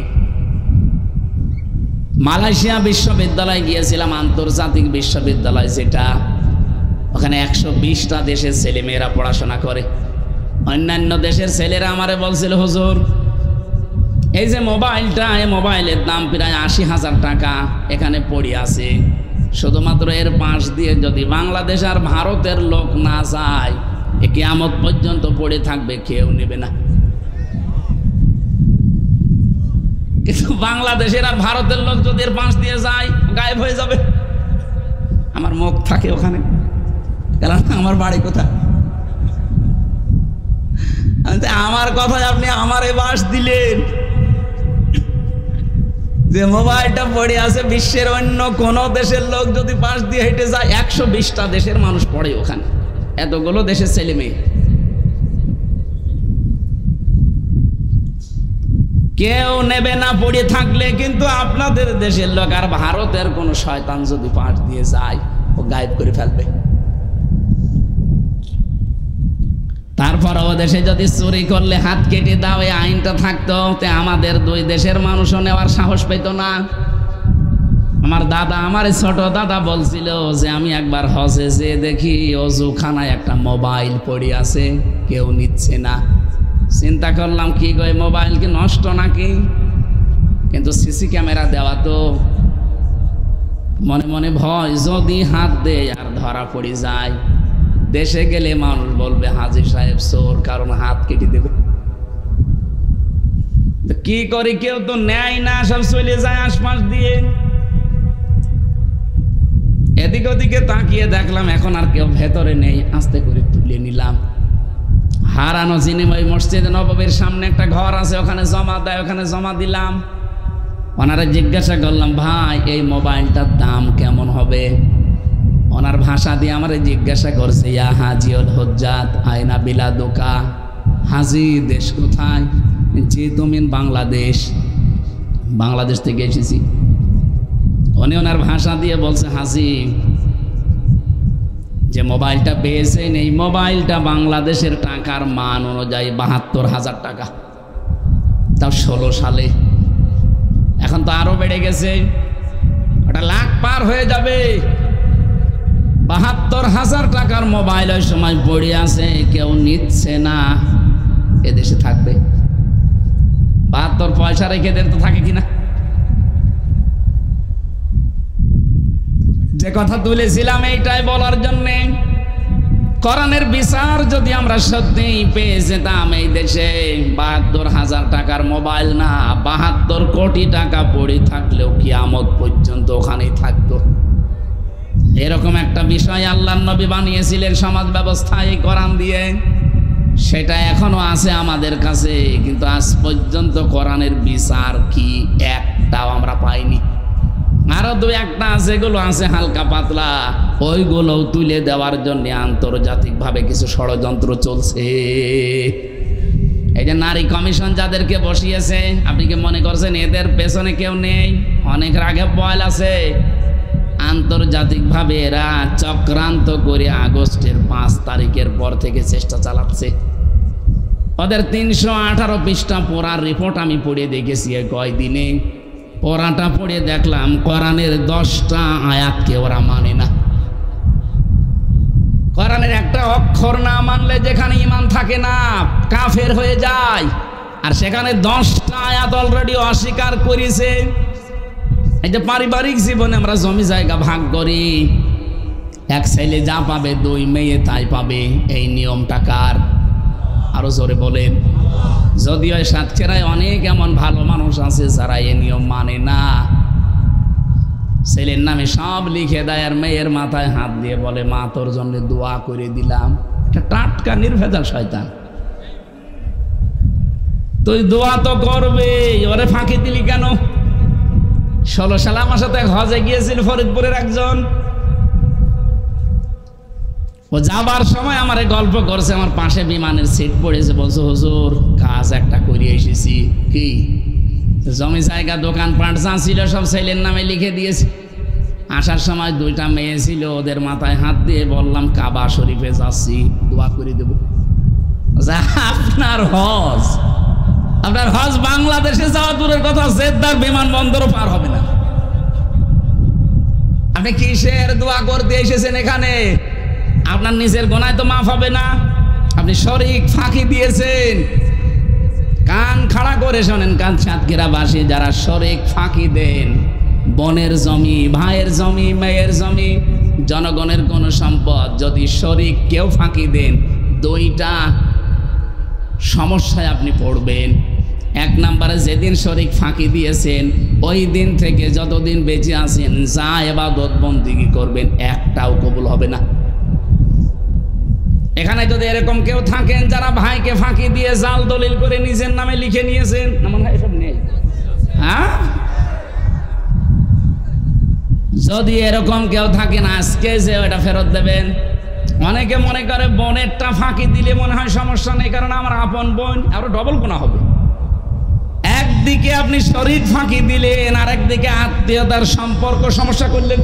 মালয়েশিয়া বিশ্ববিদ্যালয়ে গিয়েছিলাম, আন্তর্জাতিক বিশ্ববিদ্যালয় যেটা, ওখানে 120টা দেশের ছেলেমেয়েরা পড়াশোনা করে। অন্যান্য দেশের ছেলেরা আমারে বলছিল, হুজুর এই যে মোবাইলটা, এই মোবাইলের দাম প্রায় 80,000 টাকা, এখানে পড়ে আছে, শুধুমাত্র এর পাশ দিয়ে যদি বাংলাদেশ আর ভারতের লোক না যায়, এ কিয়ামত পর্যন্ত পড়ে থাকবে, কেউ নেবে না। কিন্তু বাংলাদেশের আর ভারতের লোক যদি এর পাশ দিয়ে যায়, গায়েব হয়ে যাবে। আমার মুখ থাকে ওখানে, কারণ আমার বাড়ি কোথায়। আমার কথায় আপনি আমারে বাস দিলেন, যে মোবাইলটা পড়ে আছে, বিশ্বের অন্য কোন দেশের লোক যদি পাশ দিয়ে হেঁটে যায়, 120টা দেশের মানুষ পড়ে ওখানে, এতগুলো দেশের ছেলে মেয়ে, কেউ নেবে না পড়ে থাকলে। কিন্তু আপনাদের দেশের লোক আর ভারতের কোন শয়তান যদি পাশ দিয়ে যায়, ও গায়েব করে ফেলবে। তারপর ও দেশে যদি চুরি করলে হাত কেটে দাও, এই আইনটা থাকতো, তে আমাদের 2 দেশের মানুষও নেওয়ার সাহস পেত না। আমার দাদা, আমার ছোট দাদা বলছিল যে আমি একবার হজে যে দেখি অজুখানায় একটা মোবাইল পড়ে আছে, কেউ নিচ্ছে না। চিন্তা করলাম কি গো, মোবাইল কি নষ্ট নাকি? কিন্তু সিসি ক্যামেরা দেওয়া তো। মনে মনে ভয়, যদি হাত দেয় আর ধরা পড়ে যায়, দেশে গেলে মানুষ বলবে হাজী সাহেব চোর, কারণ হাত কেটে দেবে। কি করি, কেউ তো নেয় না, সব চলে যায় আশপাশ দিয়ে। এদিক ওদিকে তাকিয়ে দেখলাম এখন আর কেউ ভেতরে নেই, আস্তে করে তুলে নিলাম। হারানো জিনিস ওই মসজিদে নববীর সামনে একটা ঘর আছে, ওখানে জমা দেয়, ওখানে জমা দিলাম। ওনারা জিজ্ঞাসা করলাম, ভাই এই মোবাইলটার দাম কেমন হবে? ওনার ভাষা দিয়ে আমার জিজ্ঞাসা করছে, ইয়া হাজিউল হুজ্জাত আয়না বিলাদুকা, হাজি দেশ কোথায়? যে তুমি বাংলাদেশ, বাংলাদেশ থেকে এসেছি। উনি ওনার ভাষা দিয়ে বলছে, হাজি যে মোবাইলটা পেয়েছেন, এই মোবাইলটা বাংলাদেশের টাকার মান অনুযায়ী 72,000 টাকা, তাও 16 সালে। এখন তো আরো বেড়ে গেছে, ওটা লাখ পার হয়ে যাবে। 72,000 টাকার মোবাইল ওই সময় পড়ে আছে, কেউ নিচ্ছে না। এদেশে থাকবে 72 পয়সা রেখে দেন তো থাকে কিনা? যে কথা তুলেছিলাম এইটাই বলার জন্যে, কোরআনের বিচার যদি আমরা সত্যি পেয়ে যেতাম এই দেশে, 72,000 টাকার মোবাইল না, 72 কোটি টাকা পড়ে থাকলেও কিয়ামত পর্যন্ত ওখানেই থাকতো। এরকম একটা বিষয় আল্লাহর নবী বানিয়েছিলেন সমাজ ব্যবস্থায় এই কোরআন দিয়ে, সেটা এখনো আছে আমাদের কাছে। কিন্তু আজ পর্যন্ত কোরআনের বিচার কি একটাও আমরা পাইনি। আরো 2-1টা যেগুলো আছে হালকা পাতলা, ওইগুলো তুলে দেওয়ার জন্য আন্তর্জাতিকভাবে কিছু ষড়যন্ত্র চলছে। এই যে নারী কমিশন যাদেরকে বসিয়েছে, আপনি কি মনে করছেন এদের পেছনে কেউ নেই? অনেক রাগে বয়াল আছে। আন্তর্জাতিকভাবে এরা চক্রান্ত করে আগস্টের 5 তারিখের পর থেকে চেষ্টা চালাচ্ছে। ওদের 318 পৃষ্ঠা পড়ার রিপোর্ট আমি পড়ে দেখেছি কয়দিনে। পড়াটা পড়ে দেখলাম কোরআনের 10টা আয়াতকে ওরা মানে না। কোরআনের একটা অক্ষর না মানলে যেখানে ঈমান থাকে না, কাফের হয়ে যায়। আর সেখানে 10টা আয়াত অলরেডি অস্বীকার করেছে। এই যে পারিবারিক জীবনে আমরা জমি জায়গা ভাগ করি, এক ছেলে যা পাবে 2 মেয়ে তাই পাবে, এই নিয়মটা কার? আরো জোরে বলেন। যদিও সাতক্ষীরায় অনেক এমন ভালো মানুষ আছে যারা এই নিয়ম মানে না। ছেলের নামে সব লিখে দেয় আর মেয়ের মাথায় হাত দিয়ে বলে মা তোর জন্য দোয়া করে দিলাম। এটা টাটকা নির্ভেজাল শয়তান। তুই দোয়া তো করবে, ওরে ফাঁকি দিলি কেন? 16 সালে আমার সাথে হজে গিয়েছিল ফরিদপুরের একজন। ও যাবার সময় আমারে গল্প করছে, আমার পাশে বিমানের সিট পড়েছে, বলছে হুজুর কাজ একটা করে এসেছি। কি? জমি জায়গা দোকানপাট যা ছিল সব ছেলের নামে লিখে দিয়েছি। আসার সময় 2টা মেয়ে ছিল, ওদের মাথায় হাত দিয়ে বললাম কাবা শরীফে যাচ্ছি, দোয়া করে দেব। আপনার হজ বাংলাদেশে যাওয়া দূরের কথা, জেদ্দার বিমানবন্দরও পার হবে না। আপনি কিসের দোয়া করতে এসেছেন এখানে? আপনার নিজের গোনায় তো মাফ হবে না। আপনি শরীক ফাঁকি দিয়েছেন। কান খাড়া করে শোনেন, কান সাতক্ষীরাবাসী যারা শরীক ফাঁকি দেন, বোনের জমি, ভাইয়ের জমি, মেয়ের জমি, জনগণের কোন সম্পদ যদি শরীক কেউ ফাঁকি দেন, 2টা সমস্যায় আপনি পড়বেন। 1 নম্বরে যেদিন শরীক ফাঁকি দিয়েছেন ওই দিন থেকে যতদিন বেঁচে আছেন যা ইবাদত বন্দেগী করবেন একটাও কবুল হবে না। এখানে যদি এরকম কেউ থাকেন যারা ভাইকে ফাঁকি দিয়ে জাল দলিল করে নিজের নামে লিখে নিয়েছেন, মনে হয় এসব নেই। হ্যাঁ, যদি এরকম কেউ থাকেন আজকে যে ওটা ফেরত দেবেন। অনেকে মনে করে বোনেরটা ফাঁকি দিলে মনে হয় সমস্যা নেই, কারণ আমার আপন বোন, আরো ডবল গুনাহ হবে। একদিকে আপনি শরীর ফাঁকি দিলেন আর একদিকে আত্মীয়তার সম্পর্ক সমস্যা করলেন।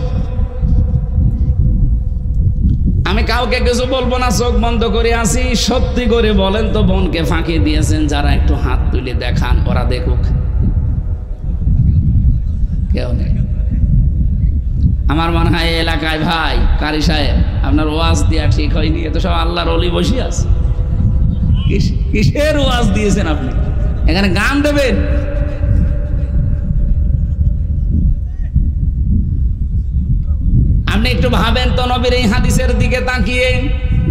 আমি কাউকে কিছু বলবো না, চোখ বন্ধ করে আসি। সত্যি করে বলেন তো বোনকে ফাঁকি দিয়েছেন যারা, একটু হাত তুলে দেখান, ওরা দেখুক। কেউ নেই। আমার মনে হয় এলাকায় ভাই কারি সাহেব আপনার ওয়াজ দিয়া ঠিক হয়নি, এত সব আল্লাহর ওলি বসে আছে। কিসের ওয়াজ দিয়েছেন আপনি? এখানে গান দেবেন? আপনি একটু ভাবেন তো নবীর এই হাদিসের দিকে তাকিয়ে,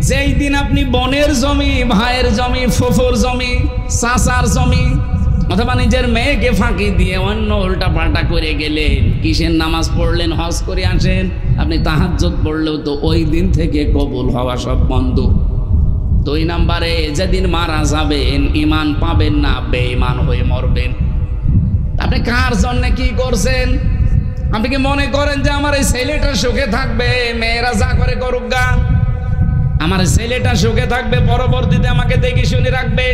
যেই দিন আপনি বোনের জমি, ভাইয়ের জমি, ফুফুর জমি, চাচার জমি অথবা নিজের মেয়েকে ফাঁকি দিয়ে অন্য উল্টা পাল্টা করে গেলেন, কিসের নামাজ পড়লেন, হজ করে আসেন, আপনি তাহাজ্জুদ পড়লেও তো ওই দিন থেকে কবুল হওয়া সব বন্ধ। 2 নম্বরে যেদিন মারা যাবেন ঈমান পাবেন না, বেঈমান হয়ে মরবেন। আপনি কার জন্য কি করছেন? আপনি কি মনে করেন যে আমার এই ছেলেটা সুখে থাকবে, মেয়েরা যা করে করুক গা, আমার ছেলেটা সুখে থাকবে, পরবর্তীতে আমাকে দেখে শুনে রাখবে?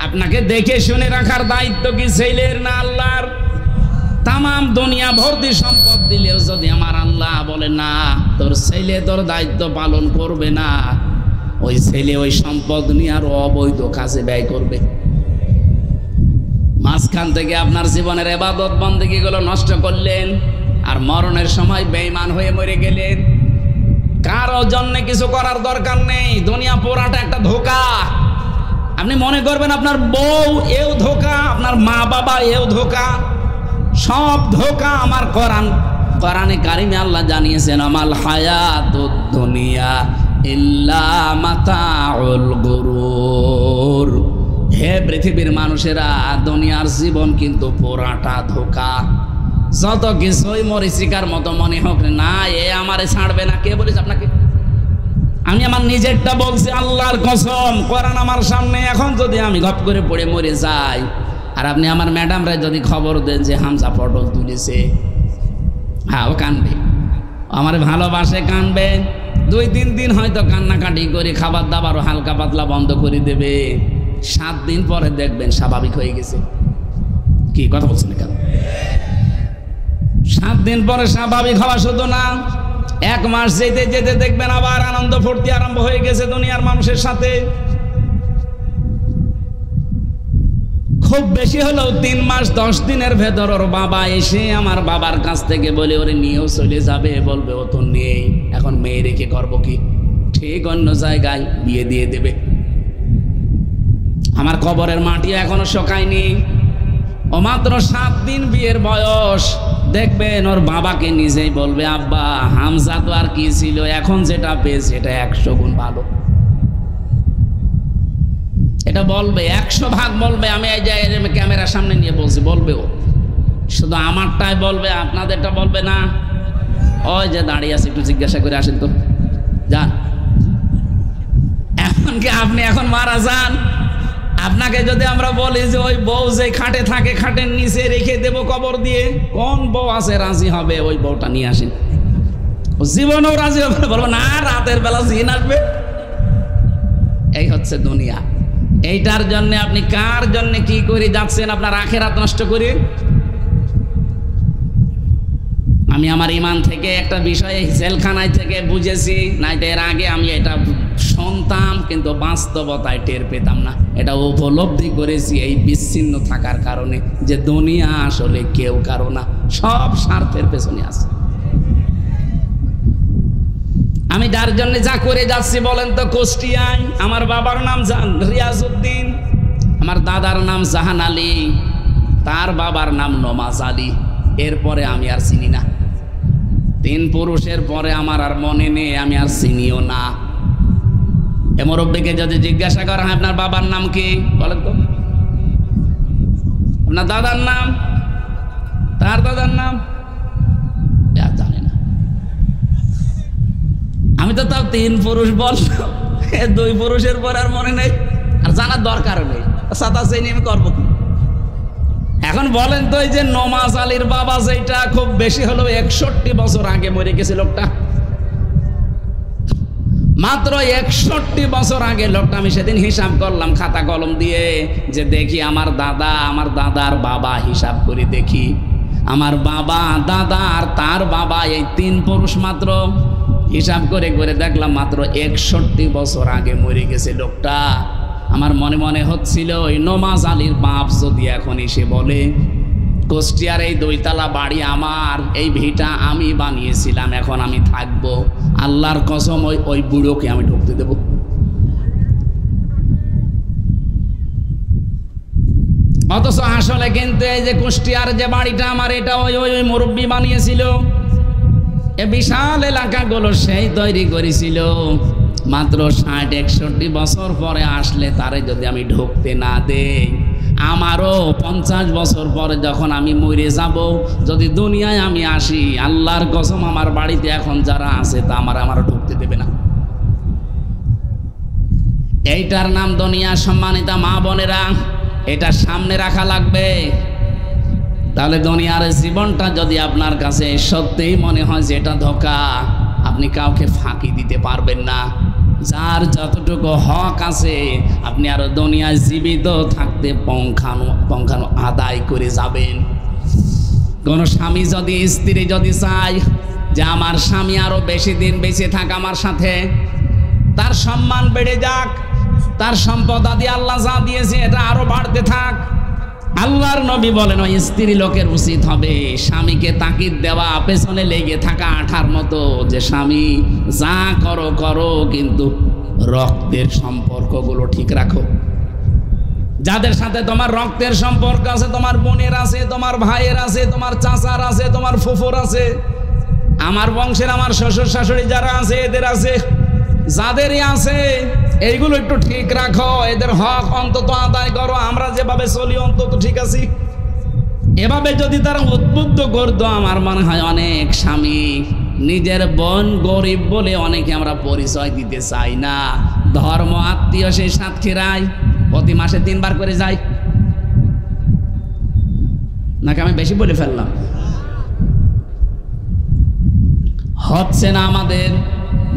আপনাকে দেখে শুনে রাখার দায়িত্ব কি ছেলের না আল্লাহর? তামাম দুনিয়া ভর্তি সম্পদ দিলেও যদি আমার আল্লাহ বলে না তোর ছেলে তোর দায়িত্ব পালন করবে না, ওই ছেলে ওই সম্পদ নিয়ে আরো অবৈধ কাজে ব্যয় করবে। মাঝখান থেকে আপনার জীবনের ইবাদত বন্দেগী গুলো নষ্ট করলেন আর মরণের সময় বেঈমান হয়ে মরে গেলেন। কারো জন্য কিছু করার দরকার নেই। দুনিয়া পুরাটা একটা ধোঁকা। আপনি মনে করবেন আপনার বউ এও ধোঁকা, আপনার মা বাবা এও ধোঁকা, সব ধোঁকা। আমার কোরআনে কারিমে আল্লাহ জানিয়েছেন আমাল হায়াতুদ দুনিয়া ইল্লা মাতাউল গুরুর। হে পৃথিবীর মানুষেরা, দুনিয়ার জীবন কিন্তু পুরাটা ধোঁকা। যত কিছুই মরিচিকার মতো মনে হোক না, এ আমারে ছাড়বে না। কে বলিস আপনাকে? আমি আমার নিজেরটা বলছি, আল্লাহর কসম। কোরআন আমার সামনে। এখন যদি আমি গপ করে পড়ে মরে যাই আর আপনি আমার ম্যাডামরা যদি খবর দেন যে হামজা পটল তুলেছে, হ্যাঁ ও কানবে, আমার ভালোবাসে, কানবে। 2-3 দিন হয়তো কান্নাকাটি করে খাবার দাবারও হালকা পাতলা বন্ধ করে দেবে। 7 দিন পরে দেখবেন স্বাভাবিক হয়ে গেছে। কি কথা বলছেন কেন? 7 দিন পরে স্বাভাবিক হওয়া শুধু না, 1 মাস যেতে যেতে দেখবেন আবার আনন্দ ফুর্তি আরম্ভ হয়ে গেছে দুনিয়ার মানুষের সাথে। খুব বেশি হলেও 3 মাস 10 দিনের ভেতর ওর বাবা এসে আমার বাবার কাছ থেকে বলে ওরে নিয়েও চলে যাবে, বলবে ও তো নেই, এখন মেয়ে রেখে করবো কি, ঠিক অন্য জায়গায় বিয়ে দিয়ে দেবে। আমার কবরের মাটি এখনো শোকায়নি, ও মাত্র 7 দিন বিয়ের বয়স। দেখবেন ওর বাবাকে নিজেই বলবে আব্বা হামজা তো আর কি ছিল, এখন যেটা পেয়েছে এটা 100 গুণ ভালো। এটা বলবে, 100 ভাগ বলবে। আমি এই যে ক্যামেরার সামনে নিয়ে বলছি, বলবে ও, শুধু আমারটাই বলবে, আপনাদেরটা বলবে না। ওই যে দাঁড়িয়ে আছে, একটু জিজ্ঞাসা করে আসেন তো, যান। এমনকি আপনি এখন মারা যান, আপনাকে যদি আমরা বলি যে ওই বউ যে খাটে থাকে, খাটের নিচে রেখে দেবো কবর দিয়ে, কোন বউ আছে রাজি হবে ওই বউটা নিয়ে আসেন? জীবনেও রাজি হবে? বলবো না, রাতের বেলা জিন আসবে। এই হচ্ছে দুনিয়া। এইটার জন্য আপনি কার জন্য কি করে যাচ্ছেন? আপনার আখেরাত নষ্ট করে। আমি আমার ইমান থেকে একটা বিষয় জেলখানায় থেকে বুঝেছি, নাইতো এর আগে আমি এটা শুনতাম কিন্তু বাস্তবতায় টের পেতাম না। এটা উপলব্ধি করেছি এই বিচ্ছিন্ন থাকার কারণে, যে দুনিয়া আসলে কেউ কারো না, সব স্বার্থের পেছনে আছে। আমি যার জন্য যা করে যাচ্ছি বলেন তো, কুষ্টিয়ায় আমার বাবার নাম রিয়াজউদ্দিন, আমার দাদার নাম জাহান আলী, তার বাবার নাম নমাজ আলী। এরপরে আমি আর চিনি না। 3 পুরুষের পরে আমার আর মনে নেই, আমি আর চিনিও না। এ মুরব্বিকে যদি জিজ্ঞাসা করা হয় আপনার বাবার নাম কি, বলেন তো, আপনার দাদার নাম, তার দাদার নাম জানে না। আমি তো তাও 3 পুরুষ বললাম, 2 পুরুষের পর আর মনে নেই, আর জানার দরকার নেই। সাদা শ্রেণী আমি করবো কি? এখন বলেন তো, এই যে নমাজ আলীর বাবা, যেটা খুব বেশি হলো 61 বছর আগে মরে গেছে লোকটা, মাত্র 61 বছর আগে লোকটা। আমি সেদিন হিসাব করলাম খাতা কলম দিয়ে, যে দেখি আমার দাদা, আমার দাদার বাবা, হিসাব করে দেখি আমার বাবা, দাদা আর তার বাবা, এই 3 পুরুষ মাত্র। হিসাব করে করে দেখলাম মাত্র 61 বছর আগে মরে গেছে লোকটা। আমার মনে মনে হচ্ছিল ওই নমাজ আলীর বাপ যদি এখন এসে বলে কুষ্টিয়ার এই 2 তলা বাড়ি আমার, এই ভিটা আমি বানিয়েছিলাম, এখন আমি থাকবো, আল্লাহর কসম ওই বুড়োকে আমি ঢুকতে দেব। অথচ আসলে কিন্তু এই যে কুষ্টিয়ার যে বাড়িটা আমার, এটা ওই মুরব্বী বানিয়েছিল। এ বিশাল এলাকাগুলো সেই তৈরি করেছিল। মাত্র 60-61 বছর পরে আসলে তারে যদি আমি ঢুকতে না দেই, আমারও 50 বছর পরে যখন আমি মরে যাব, যদি দুনিয়ায় আমি আসি, আল্লাহর কসম আমার বাড়িতে এখন যারা আছে তা আমারও ঢুকতে দেবে না। এইটার নাম দুনিয়া। সম্মানিতা মা বোনেরা, এটা সামনে রাখা লাগবে। তাহলে দুনিয়ার জীবনটা যদি আপনার কাছে সত্যিই মনে হয় যে এটা ধোঁকা, আপনি কাউকে ফাঁকি দিতে পারবেন না। যার যতটুকু হক আছে আপনি আরো দুনিয়ায় জীবিত থাকতে পঙ্খানো আদায় করে যাবেন। কোন স্বামী যদি, স্ত্রী যদি চায় যে আমার স্বামী আরো বেশি দিন বেঁচে থাক আমার সাথে, তার সম্মান বেড়ে যাক, তার সম্পদ আদি আল্লাহ যা দিয়েছে এটা আরো বাড়তে থাক, আল্লাহর নবী বলেন ওই স্ত্রী লোকের উচিত হবে স্বামীকে তাকিদ দেওয়া, পেছনে লেগে থাকা আঠার মতো, যে স্বামী যা করো করো কিন্তু রক্তের সম্পর্কগুলো ঠিক রাখো। যাদের সাথে তোমার রক্তের সম্পর্ক আছে, তোমার বোনের আছে, তোমার ভাইয়ের আছে, তোমার চাচার আছে, তোমার ফুফুর আছে, আমার বংশের আমার শ্বশুর শাশুড়ি যারা আছে এদের আছে, যাদেরই আছে এইগুলো একটু ঠিক রাখো, এদের হক অন্তত আদায় করো। আমরা যেভাবে চলি অন্তত ঠিক আছি। এভাবে যদি তারা উদ্বুদ্ধ করতো, আমার মনে হয় অনেক স্বামী নিজের বোন গরিব বলে অনেকে আমরা পরিচয় দিতে চাই না। ধর্ম আত্মীয় সেই সাতক্ষীরায় প্রতি মাসে 3 বার করে যায়। নাকি আমি বেশি বলে ফেললাম? হচ্ছে না আমাদের।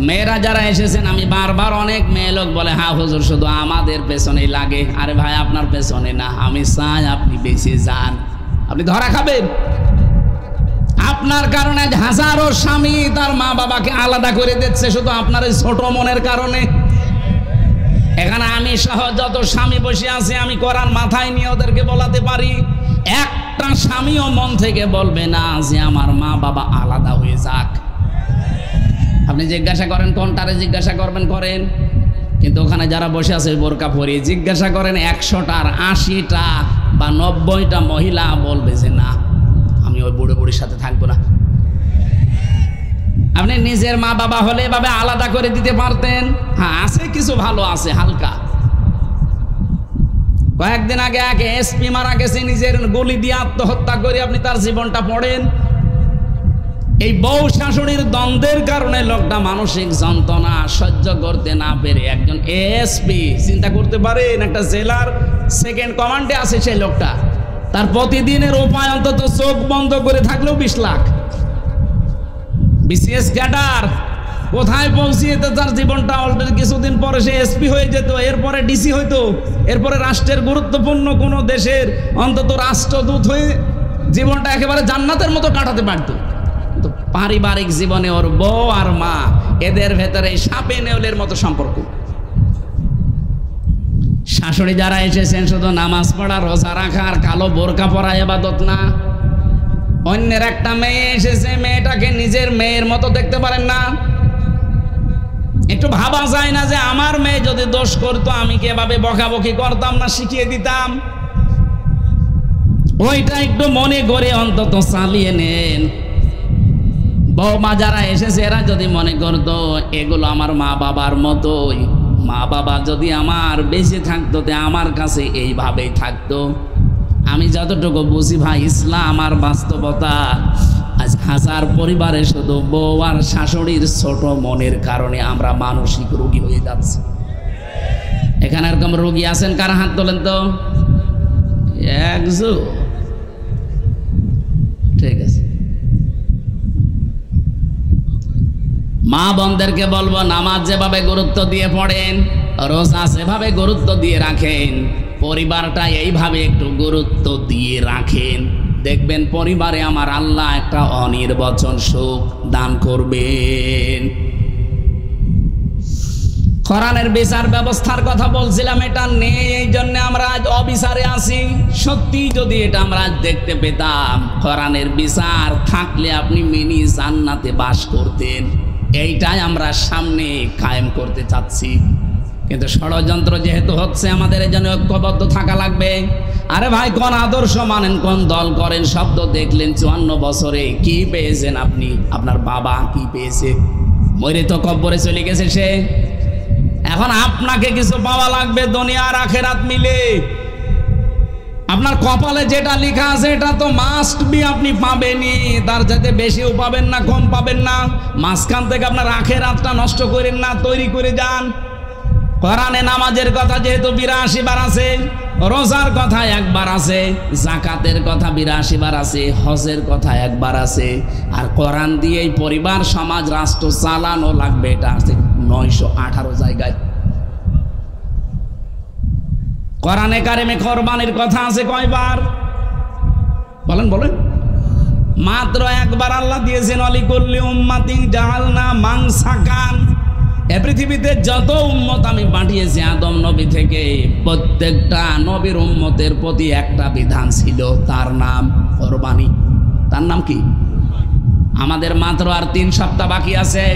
মেয়েরা যারা এসেছেন, আমি বারবার অনেক মেয়ে লোক বলে হ্যাঁ হুজুর শুধু আমাদের পেছনেই লাগে। আরে ভাই আপনার পেছনে না, আমি চাই আপনি বেঁচে যান। আপনি ধরা খাবেন, আপনার কারণে হাজারো স্বামী তার মা বাবাকে আলাদা করে দিচ্ছে শুধু আপনার এই ছোট মনের কারণে। এখানে আমি সহ যত স্বামী বসে আছে, আমি কোরআন মাথায় নিয়ে ওদেরকে বলাতে পারি, একটা স্বামীও মন থেকে বলবে না যে আমার মা বাবা আলাদা হয়ে যাক। আপনি জিজ্ঞাসা করেন কোনটারে জিজ্ঞাসা করবেন করেন, কিন্তু ওখানে যারা বসে আছে বোরকা পরিয়ে জিজ্ঞাসা করেন 100টার 80টা বা 90টা মহিলা বলবে যে না, আমি ওই বুড়ো বুড়ির সাথে থাকবো না। আপনি নিজের মা বাবা হলে এভাবে আলাদা করে দিতে পারতেন। হ্যাঁ, আছে কিছু ভালো আছে হালকা। কয়েকদিন আগে এক এসপি মারা গেছে নিজের গুলি দিয়ে আত্মহত্যা করে, আপনি তার জীবনটা পড়েন। এই বউ শাশুড়ির দ্বন্দ্বের কারণে লোকটা মানসিক যন্ত্রণা সহ্য করতে না পেরে একজন এসপি, চিন্তা করতে পারেন একটা জেলার সেকেন্ড কমান্ডে আছে সেই লোকটা, তার প্রতিদিনের উপায় অন্তত চোখ বন্ধ করে থাকলেও 20 লাখ। বিসিএস ক্যাডার কোথায় পৌঁছিয়ে তার জীবনটা অলরেডি কিছুদিন পরে সে এসপি হয়ে যেত, এরপরে ডিসি হইতো, এরপরে রাষ্ট্রের গুরুত্বপূর্ণ কোনো দেশের অন্তত রাষ্ট্রদূত হয়ে জীবনটা একেবারে জান্নাতের মতো কাটাতে পারতো। তো পারিবারিক জীবনে ওর বউ আর মা, এদের ভেতরে সাপে নেউলের মতো সম্পর্ক। শাশুড়ি যারা এসেছেন শুধু নামাজ পড়া, রোজা রাখা আর কালো বোরকা পরা ইবাদত না। অন্যের একটা মেয়ে এসেছে, মেয়েটাকে নিজের মেয়ের মতো দেখতে পারেন না? একটু ভাবা যায় না যে আমার মেয়ে যদি দোষ করতো আমি কি এভাবে বকাবকি করতাম না, শিখিয়ে দিতাম? ওইটা একটু মনে করে অন্তত চালিয়ে নেন। বৌমা যারা এসেছে এরা যদি মনে করতো এগুলো আমার মা বাবার মতোই, মা বাবা যদি আমার বেঁচে থাকতো তে আমার কাছে এইভাবেই থাকতো। আমি যতটুকু বুঝি ভাই, ইসলাম আর বাস্তবতা, আজ হাজার পরিবারে শুধু বউ আর শাশুড়ির ছোট মনের কারণে আমরা মানসিক রোগী হয়ে যাচ্ছি। এখানে এরকম রোগী আছেন? কার হাত তোলেন তো? একজন। ঠিক আছে, মা বোনদেরকে বলবো নামাজ যেভাবে গুরুত্ব দিয়ে পড়েন, রোজা সেভাবে গুরুত্ব দিয়ে রাখেন, পরিবারটা এইভাবে একটু গুরুত্ব দিয়ে রাখেন, দেখবেন পরিবারে আমার আল্লাহ একটা অনির্বচন সুখ দান করবেন। কোরআনের বিচার ব্যবস্থার কথা বলছিলাম, এটা নেই, এই জন্য আমরা আজ অবিচারে আছি। সত্যি যদি এটা আমরা আজ দেখতে পেতাম, কোরআনের বিচার থাকলে আপনি মিনি জান্নাতে বাস করতেন। এইটাই আমরা সামনে কায়েম করতে চাচ্ছি, কিন্তু ষড়যন্ত্র যেহেতু হচ্ছে আমাদের এই জন্য ঐক্যবদ্ধ থাকা লাগবে। আরে ভাই, কোন আদর্শ মানেন, কোন দল করেন, শব্দ দেখলেন 54 বছরে কি পেয়েছেন আপনি? আপনার বাবা কি পেয়েছে? মরে তো কব্বরে চলে গেছে সে। এখন আপনাকে কিছু পাওয়া লাগবে দুনিয়ার আখেরাত মিলে। আপনার কপালে যেটা লেখা আছে এটা তো মাস্ট বি আপনি পাবেনই, তার চাইতে বেশিও পাবেন না, কম পাবেন না। মাঝখান থেকে আপনার আখেরাতটা নষ্ট করেন না, তৈরি করে যান। কোরআনে নামাজের কথা যেহেতু 82 বার আছে, রোজার কথা 1 বার আছে, যাকাতের কথা 82 বার আছে, হজের কথা 1 বার আছে, আর কোরআন দিয়েই পরিবার সমাজ রাষ্ট্র চালানো লাগবে, এটা আছে 918 জায়গায়। কোরআনে কারিমে কোরবানির কথা আছে কয়বার? বলেন বলেন। মাত্র 1 বার আল্লাহ দিয়েছেন, অলিকুল্লি উম্মাতিন জাআলনা মানসাকান। এ পৃথিবীতে যত উম্মত আমি পাঠিয়েছি আদম নবী থেকে, প্রত্যেকটা নবীর উম্মতের প্রতি একটা বিধান ছিল, তার নাম কোরবানি। তার নাম কি? আমাদের মাত্র আর 3 সপ্তাহ বাকি আছে।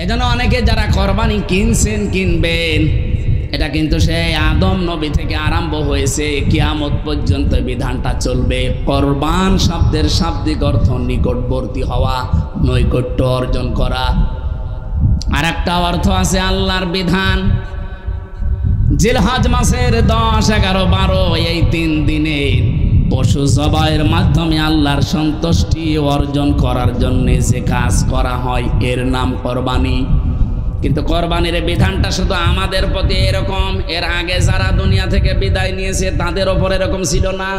এজন্য অনেকে যারা কোরবানি কিনছেন, কিনবেন, এটা কিন্তু সেই আদম নবী থেকে আরম্ভ হয়েছে, কিয়ামত পর্যন্ত বিধানটা চলবে। কোরবান শব্দের শাব্দিক অর্থ নিকটবর্তী হওয়া, নৈকট্য অর্জন করা। আর একটা অর্থ আছে আল্লাহর বিধান। জিলহজ মাসের 10, 11, 12 এই 3 দিনে পশু জবাইয়ের মাধ্যমে আল্লাহর সন্তুষ্টি অর্জন করার জন্য যে কাজ করা হয় এর নাম কোরবানি। কিন্তু কোরবানির বিধানটা শুধু আমাদের প্রতি এরকম, এর আগে যারা দুনিয়া থেকে বিদায় নিয়েছে তাদের ওপর এরকম ছিল না।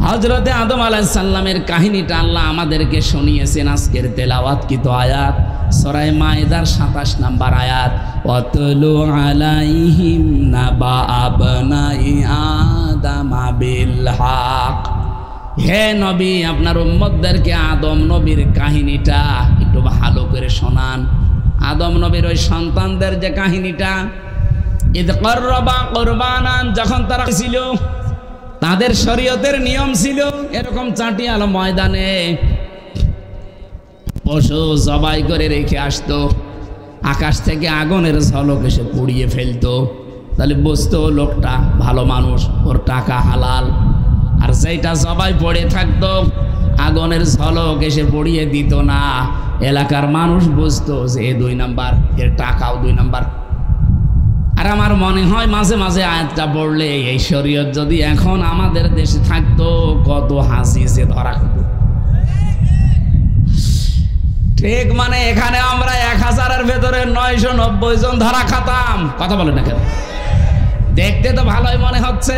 হযরতে আদম আলাইহিস সালামের কাহিনীটা আল্লাহ আমাদেরকে শুনিয়েছেন আজকের তেলাওয়াতকৃত আয়াত, সূরা মাইদার 27 নম্বর আয়াত, ওয়াতলু আলাইহিম নাবা আবনাই আদাম বিল হক। হে নবী, আপনার উম্মতদেরকে আদম নবীর কাহিনীটা একটু ভালো করে শোনান। আদম নবীর ওই সন্তানদের যে কাহিনীটা, ঈদ করবা কুরবানান, যখন তারা ছিল, তাদের শরীয়তের নিয়ম ছিল এরকম চাটিয়াল ময়দানে পশু জবাই করে রেখে আসতো, আকাশ থেকে আগুনের ঝলক এসে পুড়িয়ে ফেলতো, তাহলে বুঝতো লোকটা ভালো মানুষ, ওর টাকা হালাল। আর যেটা জবাই পড়ে থাকতো, আগুনের ঝলক এসে পড়িয়ে দিত না, এলাকার মানুষ বুঝতো যে এ 2 নাম্বার, এর টাকাও 2 নাম্বার। আর আমার মনে হয় মাঝে মাঝে আয়াতটা পড়লে এই শরীয়ত যদি এখন আমাদের দেশে থাকতো, কত হাসি যে ধরা হতো। ঠিক মানে এখানে আমরা 1000-এর ভেতরে 990 জন ধরা খাতাম। কথা বলে না কেন? দেখতে তো ভালোই মনে হচ্ছে,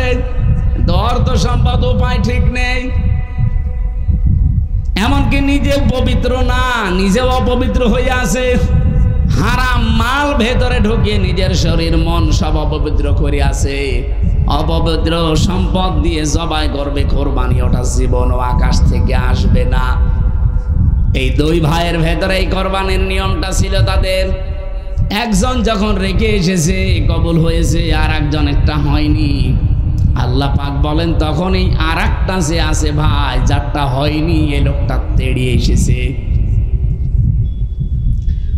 অর্থ সম্পদ উপায় ঠিক নেই, এমনকি নিজে পবিত্র না, নিজেও অপবিত্র হয়ে আছে, হারাম মাল ভেতরে ঢুকিয়ে নিজের শরীর মন সব অপবিত্র করে আছে। অপবিত্র সম্পদ দিয়ে জবাই করবে কোরবানি, ওটা জীবন ও আকাশ থেকে আসবে না। এই 2 ভাইয়ের ভেতরে এই কোরবানির নিয়মটা ছিল তাদের। একজন যখন রেখে এসেছে কবুল হয়েছে, আর একজন একটা হয়নি। আল্লাহ পাক বলেন তখনই আর একটা যে আছে ভাই, যারটা হয়নি, এই লোকটা তেড়িয়ে এসেছে।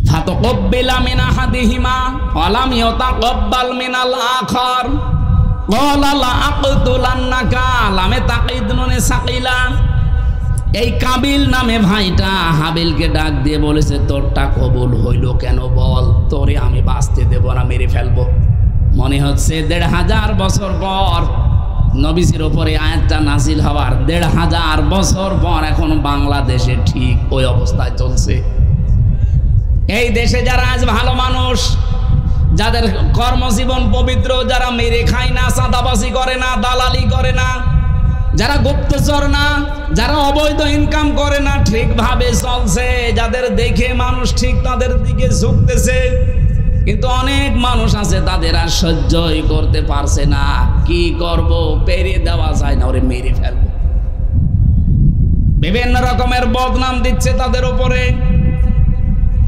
ফাতাকাব্বালা মিন আহাদিহিমা ওয়া লাম ইয়াতাকাব্বাল মিনাল আখার ক্বালা লা আকতুলান্নাকা লামে তাকিদ নুনে সাকিলা। এই কাবিল নামে ভাইটা হাবিলকে ডাক দিয়ে বলেছে, তোরটা কবুল হইল কেন বল, তোরে আমি বাঁচতে দেব না, মেরে ফেলবো। মনে হচ্ছে 1500 বছর পর নবীজির উপরে আয়াতটা নাজিল হওয়ার 1500 বছর পর এখন বাংলাদেশে ঠিক ওই অবস্থায় চলছে। এই দেশে যারা আজ ভালো মানুষ, যাদের কর্মজীবন পবিত্র, যারা মেরে খায় না, চাঁদাবাজি করে না, দালালি করে না, যারা গুপ্তচর না, যারা অবৈধ ইনকাম করে না, ঠিকভাবে চলছে, যাদের দেখে মানুষ ঠিক তাদের দিকে ঝুঁকতেছে। কিন্তু অনেক মানুষ আছে তাদের আর সহ্যই করতে পারছে না, কি করব, পেরিয়ে দেওয়া যায় না, ওরে মেরে ফেলবো। বিভিন্ন রকমের বদনাম দিচ্ছে তাদের উপরে।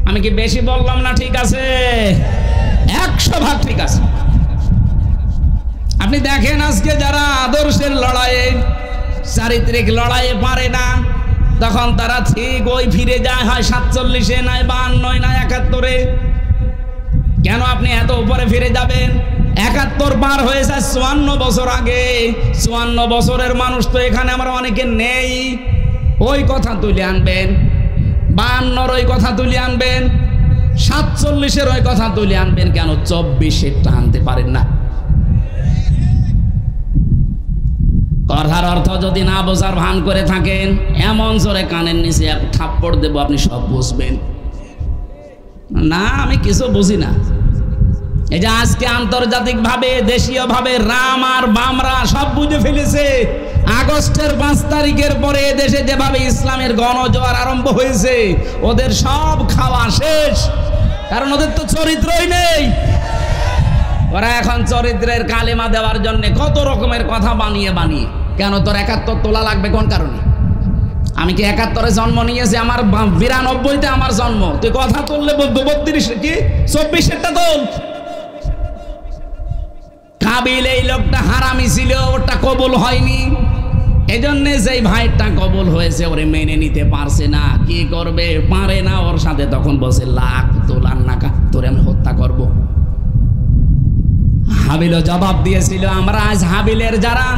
আমি কি বেশি বললাম না? ঠিক আছে, 100% ঠিক আছে। আপনি দেখেন আজকে যারা আদর্শের লড়াইয়ে, চারিত্রিক লড়াইয়ে পারে না, তখন তারা ঠিক ওই ফিরে যায়, হয় 47-এ, নয় 52, নয় 71-এ। কেন আপনি এত উপরে ফিরে যাবেন? 71 পার হয়ে যায় 54 বছর আগে। 54 বছরের মানুষ তো এখানে আমরা অনেকে নেই। ওই কথা তুলে আনবেন, 52-র ওই কথা তুলে আনবেন, 47-এর ওই কথা তুলে আনবেন, কেন 24-এরটা আনতে পারেন না? কথার অর্থ যদি না বোঝার ভান করে থাকেন, এমন জোরে কানের নিচে এক থাপ্পড় দেব, আপনি সব বুঝবেন। না, আমি কিছু বুঝি না। এই যে আজকে আন্তর্জাতিকভাবে, দেশীয়ভাবে রাম আর বামরা সব বুঝে ফেলেছে। আগস্টের 5 তারিখের পরে দেশে যেভাবে ইসলামের গণজোয়ার আরম্ভ হয়েছে, ওদের সব খাওয়া শেষ, কারণ ওদের তো চরিত্রই নেই। ওরা এখন চরিত্রের কালেমা দেওয়ার জন্য কত রকমের কথা বানিয়ে বানিয়ে, কেন তোর 71 তোলা লাগবে কোন কারণে? আমি কি 71-এ জন্ম নিয়েছি? আমার 92-তে আমার জন্ম। তুই কথা তুললে 32 কি 24-এরটা তোল। কাবিল এই লোকটা হারামি ছিল, ওটা কবুল হয়নি। এজন্য যেই ভাইটা কবুল হয়েছে ওরে মেনে নিতে পারছে না, কি করবে, পারে না। ওর সাথে তখন বসে লাখ তোলার নাকা, তোরে আমি হত্যা করব। হাবিলও জবাব দিয়েছিল। আমরা আজ হাবিলের যারা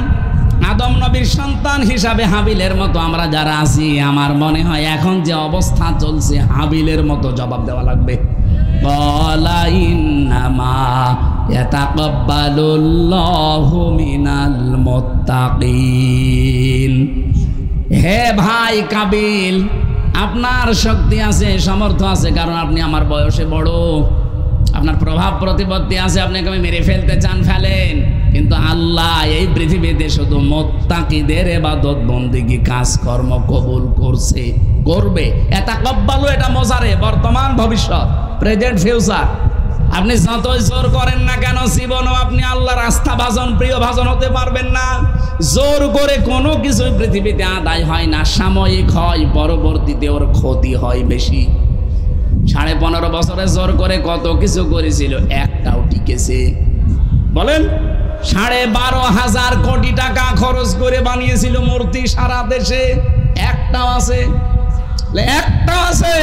আদম নবীর সন্তান হিসাবে হাবিলের মতো আমরা যারা আছি, আমার মনে হয় এখন যে অবস্থা চলছে হাবিলের মতো জবাব দেওয়া লাগবে। ক্বালা ইন্নামা ইয়াতাকাব্বালুল্লাহু মিনাল মুত্তাকিন। হে ভাই কাবিল, আপনার শক্তি আছে, সামর্থ্য আছে, কারণ আপনি আমার বয়সে বড়, আপনার প্রভাব প্রতিপত্তি আছে, আপনাকে আমি মেরে ফেলতে চান, ফেলেন। কিন্তু আল্লাহ এই পৃথিবীতে শুধু মুত্তাকিদের ইবাদত বন্দেগী কাজকর্ম কবুল করছে, করবে। ইয়াতাকাব্বালু, এটা মোজারে, বর্তমান ভবিষ্যৎ, প্রেজেন্ট ফিউচার। আপনি যতই জোর করেন না কেন জীবনও আপনি আল্লাহর আস্থা ভাজন প্রিয় ভাজন হতে পারবেন না। জোর করে কোনো কিছু পৃথিবীতে আদায় হয় না, সাময়িক হয়, পরবর্তীতে ওর ক্ষতি হয় বেশি। 15.5 বছরে জোর করে কত কিছু করেছিল, একটাও টিকেছে? বলেন। 12,500 কোটি টাকা খরচ করে বানিয়েছিল মূর্তি সারা দেশে, একটাও আছে? একটাও আছে?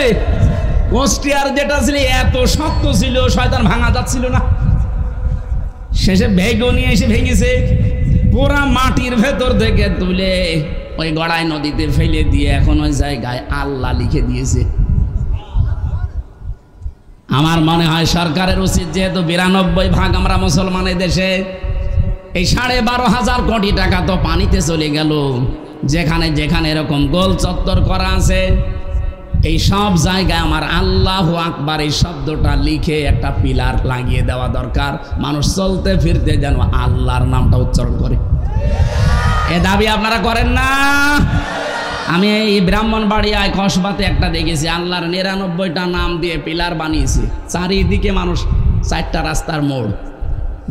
কুষ্টিয়ার যেটা ছিল এত শক্ত ছিল, শয়তান ভাঙা যাচ্ছিল না, শেষে ভেগো নিয়ে এসে ভেঙেছে। পুরা মাটির ভেতর থেকে তুলে ওই গড়াই নদীতে ফেলে দিয়ে এখন ওই জায়গায় আল্লাহ লিখে দিয়েছে। আমার মনে হয় সরকারের উচিত, যেহেতু 92% আমরা মুসলমানের দেশে, এই 12,500 কোটি টাকা তো পানিতে চলে গেল। যেখানে যেখানে এরকম গোল চত্বর করা আছে এই সব জায়গায় আমার আল্লাহু আকবার এই শব্দটা লিখে একটা পিলার লাগিয়ে দেওয়া দরকার। মানুষ চলতে ফিরতে যেন আল্লাহর নামটা উচ্চারণ করে। এ দাবি আপনারা করেন না? আমি এই ব্রাহ্মণবাড়িয়ায় কসবাতে একটা দেখেছি, আল্লাহর 99টা নাম দিয়ে পিলার বানিয়েছে। চারিদিকে মানুষ 4টা রাস্তার মোড়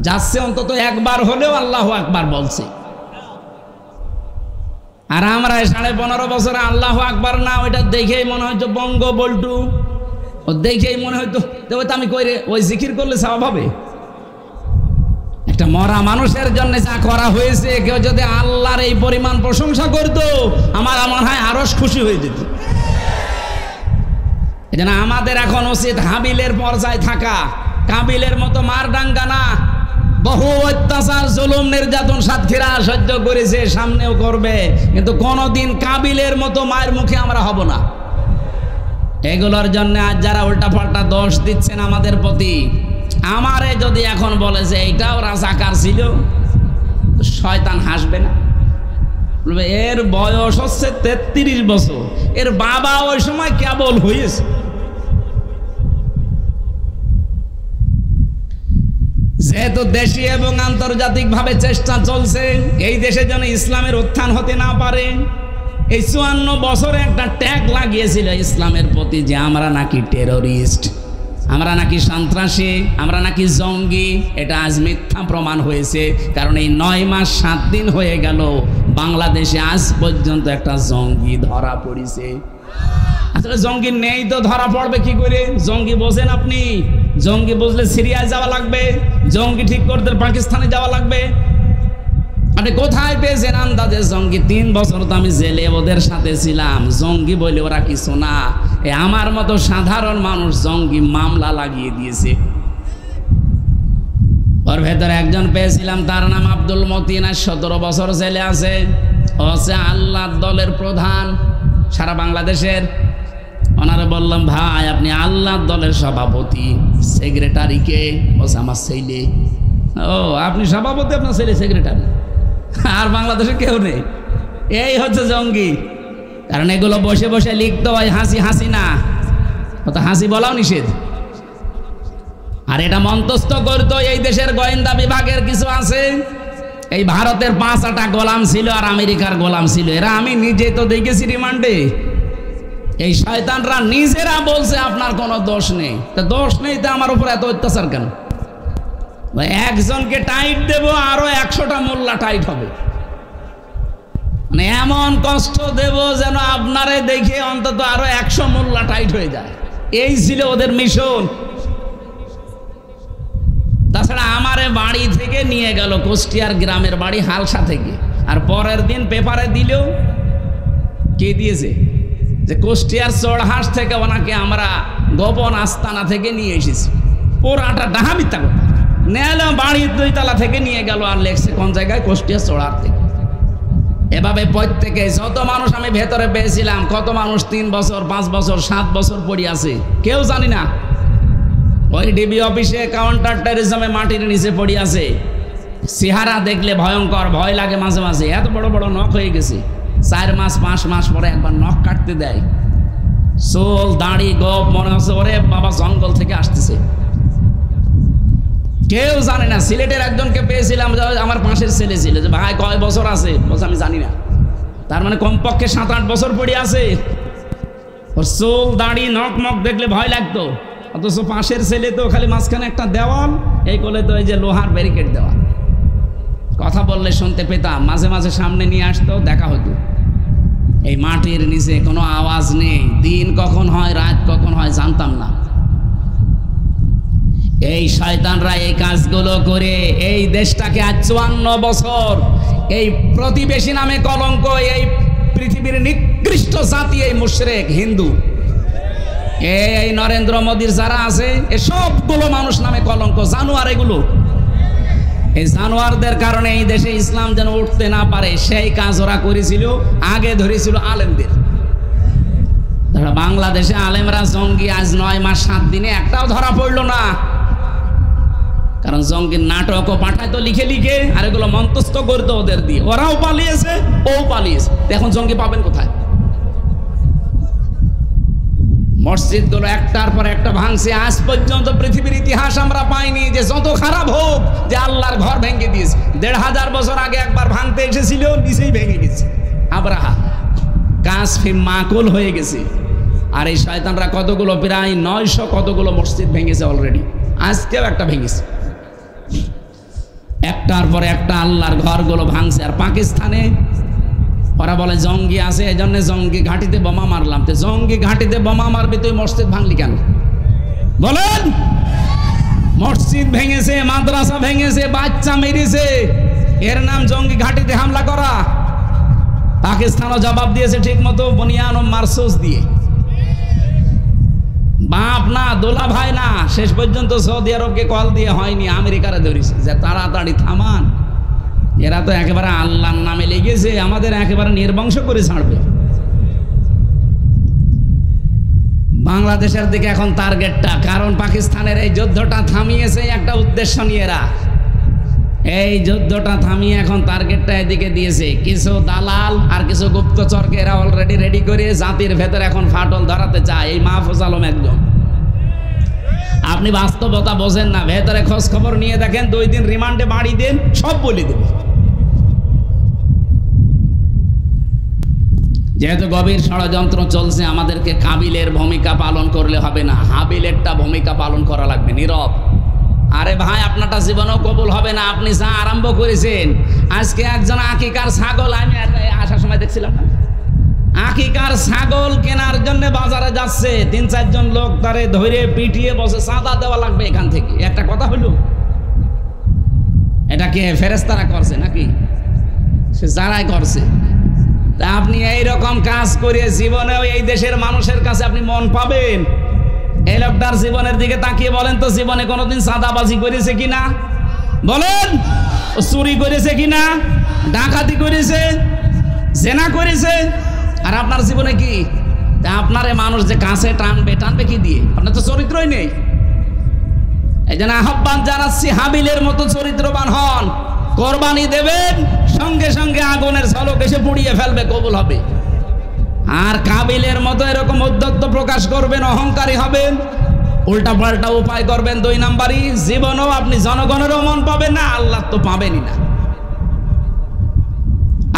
যাচ্ছে, অন্তত একবার হলেও আল্লাহু আকবার বলছে। আর আমরা 15.5 বছরে আল্লাহু আকবার না, ওইটা দেখেই মনে হয়তো বঙ্গ বল্টু, ও দেখেই মনে হয়তো আমি কইরে ওই জিকির করলে সওয়াব হবে। একটা মরা মানুষের জন্য যা করা হয়েছে, কেউ যদি আল্লাহর এই পরিমাণ প্রশংসা করতো আমার মনে হয় আরো খুশি হয়ে যেত। এজন্য আমাদের এখন উচিত হাবিলের পর্যায়ে থাকা, কাবিলের মতো মারডাঙ্গা না। বহু অত্যাচার জুলুম নির্যাতন সাতক্ষীরা সহ্য করেছে, সামনেও করবে, কিন্তু কোনোদিন কাবিলের মতো মায়ের মুখে আমরা হব না। এগুলোর জন্য আজ যারা উল্টাপাল্টা দোষ দিচ্ছেন আমাদের প্রতি, আমারে যদি এখন বলে যে এইটাও রাজাকার ছিল, শয়তান হাসবে না? বলবে এর বয়স হচ্ছে 33 বছর, এর বাবা ওই সময় কেবল হয়েছে। যেহেতু দেশীয় এবং আন্তর্জাতিকভাবে চেষ্টা চলছে এই দেশে যেন ইসলামের উত্থান হতে না পারে, এই 54 বছরে একটা ট্যাগ লাগিয়েছিল ইসলামের প্রতি যে আমরা নাকি টেররিস্ট, আমরা নাকি সন্ত্রাসী, আমরা নাকি জঙ্গি। এটা আজ মিথ্যা প্রমাণ হয়েছে, কারণ এই 9 মাস 7 দিন হয়ে গেল বাংলাদেশে আজ পর্যন্ত একটা জঙ্গি ধরা পড়েছে। আসলে জঙ্গি নেই তো ধরা পড়বে কি করে? জঙ্গি বোঝেন আপনি? জঙ্গি বুঝলে সিরিয়ায় যাওয়া লাগবে, জঙ্গি ঠিক করতে পাকিস্তানে যাওয়া লাগবে। আপনি কোথায় পেয়েছেন আন্দাজে জঙ্গি? 3 বছর তো আমি জেলে ওদের সাথে ছিলাম, জঙ্গি বলে ওরা কিছু না। আমার মতো সাধারণ মানুষ জঙ্গি মামলা লাগিয়ে দিয়েছে। ওর ভেতরে একজন পেয়েছিলাম, তার নাম আব্দুল মতিন, 17 বছর জেলে আছে। ও হচ্ছে আল্লাহর দলের প্রধান সারা বাংলাদেশের। ওনারে বললাম, ভাই আপনি আল্লাহর দলের সভাপতি, সেক্রেটারি কে? বলছে আমার ছেলে। ও আপনি সভাপতি, আপনার ছেলে সেক্রেটারি, আর বাংলাদেশে কেউ নেই। এই হচ্ছে জঙ্গি। কারণ এগুলো বসে বসে লিখতে হয়, হাসি হাসি না, তো হাসি বলাও নিষেধ। আর এটা মন্তস্থ করতো এই দেশের গোয়েন্দা বিভাগের কিছু আছে। এই ভারতের 5টা গোলাম ছিল আর আমেরিকার গোলাম ছিল, এরা আমি নিজে তো দেখেছি রিমান্ডে। এই শয়তানরা নিজেরা বলছে আপনার কোনো দোষ নেই। তা দোষ নেই তো আমার উপর এত অত্যাচার কেন? একজনকে টাইট দেব, আরো 100টা মোল্লা টাইট হবে। মানে এমন কষ্ট দেব যেন আপনারে দেখে অন্তত আরো 100 মোল্লা টাইট হয়ে যায়। এই ছিল ওদের মিশন। তাছাড়া আমারে বাড়ি থেকে নিয়ে গেল, কুষ্টিয়ার গ্রামের বাড়ি হালসা থেকে, আর পরের দিন পেপারে দিলেও কে দিয়েছে যে কুষ্টিয়ার চড়হাঁস থেকে ওনাকে আমরা গোপন আস্তানা থেকে নিয়ে এসেছি। পুরাটা ডাহা মিথ্যা কথা। নেলো বাড়ির 2 তলা থেকে নিয়ে গেল, আর লেখছে কোন জায়গায়? কুষ্টিয়ার চড়হাঁস থেকে। এভাবে প্রত্যেকে যত মানুষ আমি ভেতরে পেয়েছিলাম, কত মানুষ 3 বছর 5 বছর 7 বছর পড়ে আছে কেউ জানি না। ওই ডিবি অফিসে কাউন্টার টেরিজমে মাটির নিচে পড়ে আছে। চেহারা দেখলে ভয়ঙ্কর, ভয় লাগে মাঝে মাঝে। এত বড় বড় নখ হয়ে গেছে, 4 মাস 5 মাস পরে একবার নখ কাটতে দেয়। চুল দাড়ি গোপ, মনে হচ্ছে ওরে বাবা জঙ্গল থেকে আসতেছে। কেউ জানে না। সিলেটের একজনকে পেয়েছিলাম, আমার পাশের ছেলে ছিল, যে ভাই কয় বছর আছে? বলছে আমি জানি না। তার মানে কমপক্ষে 7-8 বছর পড়ে আছে। ওর চুল দাড়ি নখ মখ দেখলে ভয় লাগতো। অথচ পাশের ছেলে তো খালি মাঝখানে একটা দেওয়াল, এই কোলে তো এই যে লোহার ব্যারিকেড দেওয়া। কথা বললে শুনতে পেতাম, মাঝে মাঝে সামনে নিয়ে আসতো, দেখা হতো। এই মাটির নিচে কোনো আওয়াজ নেই, দিন কখন হয় রাত কখন হয় জানতাম না। এই শয়তানরা এই কাজগুলো করে এই দেশটাকে আজ 54 বছর এই প্রতিবেশী নামে কলঙ্ক, এই পৃথিবীর নিকৃষ্ট জাতি এই মুশরিক হিন্দু, এই নরেন্দ্র মোদীর যারা আছে এ সবগুলো মানুষ নামে কলঙ্ক, জানোয়ার এগুলো। এই জানোয়ারদের কারণে এই দেশে ইসলাম যেন উঠতে না পারে সেই কাজ ওরা করেছিল। আগে ধরেছিল আলেমদের। বাংলাদেশে আলেমরা জঙ্গি আজ 9 মাস 7 দিনে একটাও ধরা পড়লো না, কারণ জঙ্গির নাটকও পাঠাইতো লিখে লিখে, আর এগুলো মন্তস্থ করতো ওদের দিয়ে। ওরাও পালিয়েছে, ও পালিয়েছে, এখন জঙ্গি পাবেন কোথায়? মসজিদগুলো একটার পর একটা ভাঙছে। আজ পর্যন্ত পৃথিবীর ইতিহাস আমরা পাইনি যে যত খারাপ হোক যে আল্লাহর ঘর ভেঙে দিয়েছে। 1500 বছর আগে একবার ভাঙতে এসেছিল, নিচেই ভেঙে গেছে। আব্রাহা কাসফি মাকুল হয়ে গেছে। আর এই শয়তানরা কতগুলো, প্রায় 900 কতগুলো মসজিদ ভেঙেছে অলরেডি। আজকেও একটা ভেঙেছে, একটার পরে একটা আল্লাহর ঘরগুলো ভাঙছে। আর পাকিস্তানে ওরা বলে জঙ্গি আছে, এই জন্য জঙ্গি ঘাঁটিতে বোমা মারলাম। তো জঙ্গি ঘাঁটিতে বোমা মারবে, তুই মসজিদ ভাঙলি কেন বলেন? মসজিদ ভেঙেছে, মাদ্রাসা ভেঙেছে, বাচ্চা মেরেছে, এর নাম জঙ্গি ঘাঁটিতে হামলা করা? পাকিস্তানও জবাব দিয়েছে ঠিক মতো, বুনিয়ান ও মারসুস দিয়ে। বাপ না, দোলা ভাই না, শেষ পর্যন্ত সৌদি আরবকে কল দিয়ে হয়নি, আমেরিকারে ধরেছে যে তাড়াতাড়ি থামান, এরা তো একেবারে আল্লাহর নামে লেগেছে, আমাদের একেবারে নির্বংশ করে ছাড়বে। বাংলাদেশের দিকে এখন টার্গেটটা, কারণ পাকিস্তানের এই যুদ্ধটা থামিয়েছে একটা উদ্দেশ্য নিয়ে। এরা এই যুদ্ধটা থামিয়ে এখন টার্গেটটা এদিকে দিয়েছে। কিছু দালাল আর কিছু গুপ্তচরকে এরা অলরেডি রেডি করে জাতির ভেতরে এখন ফাটল ধরাতে চায়। এই মাহফুজ আলম একজন। আপনি বাস্তবতা বোঝেন না, ভেতরে খোঁজ খবর নিয়ে দেখেন, 2 দিন রিমান্ডে বাড়ি দেন, সব বলে দেবে। যেহেতু গভীর ষড়যন্ত্র চলছে, আমাদেরকে কাবিলের ভূমিকা পালন করলে হবে না, হাবিলেরটা ভূমিকা পালন করা লাগবে, নীরব। আরে ভাই, আপনারটা জীবনেও কবুল হবে না, আপনি যা আরম্ভ করেছেন। আজকে একজন আকিকার ছাগল, আমি আসার সময় দেখছিলাম না, আকিকার ছাগল কেনার জন্য বাজারে যাচ্ছে, 3-4 জন লোক তারে ধরে পিটিয়ে বসে, চাঁদা দেওয়া লাগবে এখান থেকে। একটা কথা হলো, এটা কে ফেরেশতারা করছে নাকি? সে যারাই করছে। তা আপনি এইরকম কাজ করে জীবনেও এই দেশের মানুষের কাছে আপনি মন পাবেন? এই লোকটার জীবনের দিকে তাকিয়ে বলেন তো, জীবনে কোনোদিন চাঁদাবাজি করেছে কিনা বলেন? ও চুরি করেছে কিনা, ডাকাতি করেছে, জেনা করেছে? আর আপনার জীবনে কি? তা আপনার মানুষ যে কাছে টানবে, টানবে কি দিয়ে? আপনার তো চরিত্রই নেই। এই জন্য আহ্বান জানাচ্ছি, হাবিলের মতো চরিত্রবান হন, কোরবানি দেবেন, সঙ্গে সঙ্গে আগুনের ঝলক এসে পুড়িয়ে ফেলবে, কবুল হবে। আর কাবিলের মতো এরকম উদ্যত্ত প্রকাশ করবেন, অহংকারী হবেন, উল্টা পাল্টা উপায় করবেন, 2 নাম্বারই, জীবনেও আপনি জনগণেরও মন পাবেন না, আল্লাহ তো পাবেনই না।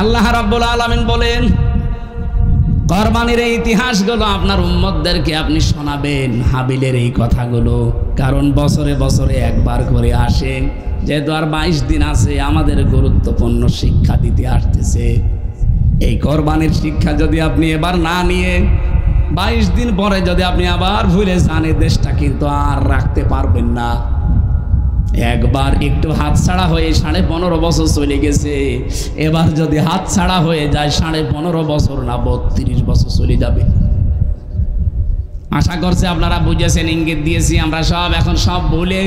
আল্লাহ রাব্বুল আলামিন বলেন, কোরবানির এই ইতিহাসগুলো আপনার উম্মতদেরকে আপনি শোনাবেন, হাবিলের এই কথাগুলো, কারণ বছরে বছরে একবার করে আসে। যেহেতু আর 22 দিন আছে, আমাদের গুরুত্বপূর্ণ শিক্ষা দিতে আসতেছে। এই কোরবানির শিক্ষা যদি আপনি এবার না নিয়ে 22 দিন পরে যদি আপনি আবার ভুলে যান, এই দেশটা কিন্তু আর রাখতে পারবেন না। একবার একটু হাতছাড়া হয়ে 15.5 বছর চলে গেছে, এবার যদি হাতছাড়া হয়ে যায় 15.5 বছর না 32 বছর চলে যাবে। আশা করছি আপনারা বুঝেছেন, ইঙ্গিত দিয়েছি আমরা সব। এখন সব ভুলে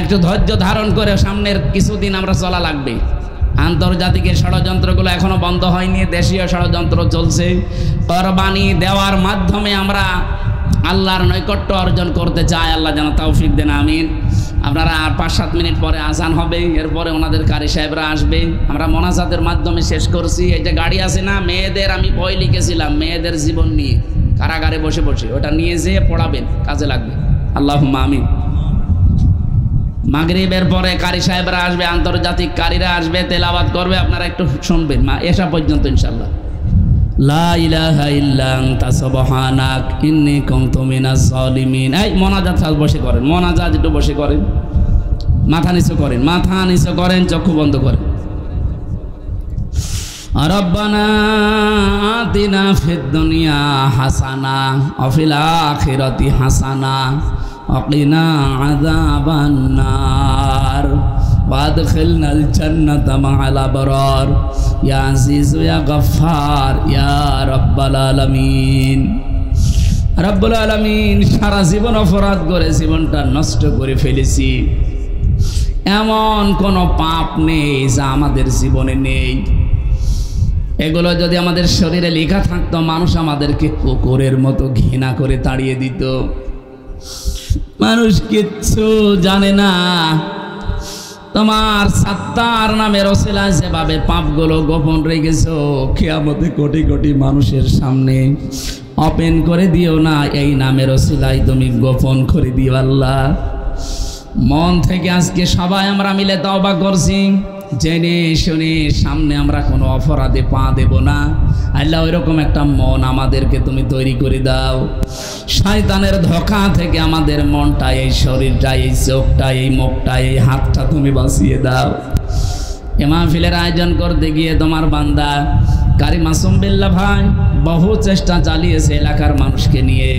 একটু ধৈর্য ধারণ করে সামনের কিছুদিন আমরা চলা লাগবে। আন্তর্জাতিক ষড়যন্ত্রগুলো এখনো বন্ধ হয়নি, দেশীয় ষড়যন্ত্র চলছে। কোরবানি দেওয়ার মাধ্যমে আমরা আল্লাহর নৈকট্য অর্জন করতে চাই। আল্লাহ যেন তৌফিক দেন, আমিন। আপনারা আর 5-7 মিনিট পরে আজান হবে, এরপরে ওনাদের কারি সাহেবরা আসবে। আমরা মোনাজাতের মাধ্যমে শেষ করছি। এই যে গাড়ি আছে না, মেয়েদের আমি বই লিখেছিলাম মেয়েদের জীবন নিয়ে, কারাগারে বসে বসে, ওটা নিয়ে যেয়ে পড়াবেন, কাজে লাগবে। আল্লাহুম্মা আমিন। মাগরিবের পরে কারি সাহেবরা আসবে, আন্তর্জাতিক কারিরা আসবে, তেলাওয়াত করবে, আপনারা একটু শুনবেন এসা পর্যন্ত ইনশাল্লাহ। লা ইলাহা ইল্লা আনতা সুবহানাক ইন্নী কুনতু মিনাজ জালিমিন। এই মোনাজাত বসে করেন, মোনাজাত একটু বসে করেন, মাথা নিচু করেন, মাথা নিচু করেন, চক্ষু বন্ধ করেন। রব্বানা আতিনা ফিদ দুনিয়া হাসানা ওয়া ফিল আখিরাতি হাসানা ওয়া কিনা আযাবান নার ওয়াদখিলনাল জান্নাতা মা'আল আবরার ইয়া আজিজ ইয়া গফফার ইয়া রাব্বাল আলামিন। রব্বুল আলামিন, সারা জীবন অপরাধ করে জীবনটা নষ্ট করে ফেলেছি, এমন কোনো পাপ নেই যা আমাদের জীবনে নেই। এগুলো যদি আমাদের শরীরে লেখা থাকতো, মানুষ আমাদেরকে কুকুরের মতো ঘৃণা করে তাড়িয়ে দিত। মানুষ কিচ্ছু জানে না। তোমার সাত্তার নামের ওসিলায় যেভাবে পাপগুলো গোপন রেখেছো, কিয়ামতে কোটি কোটি মানুষের সামনে ওপেন করে দিও না, এই নামের ওসিলায় তুমি গোপন করে দিও আল্লাহ। মন থেকে আজকে সবাই আমরা মিলে তওবা করছি, জেনে শুনে সামনে আমরা কোনো অপরাধে পা দেব না। আল্লাহ ওইরকম একটা মন আমাদেরকে তুমি তৈরি করে দাও। শয়তানের ধোঁকা থেকে আমাদের মনটা, এই শরীরটা, এই চোখটা, এই মুখটা, এই হাতটা তুমি বাঁচিয়ে দাও। এ মাহফিলের আয়োজন করতে গিয়ে তোমার বান্দা কারি মাসুম বিল্লাহ ভাই বহু চেষ্টা চালিয়েছে এলাকার মানুষকে নিয়ে।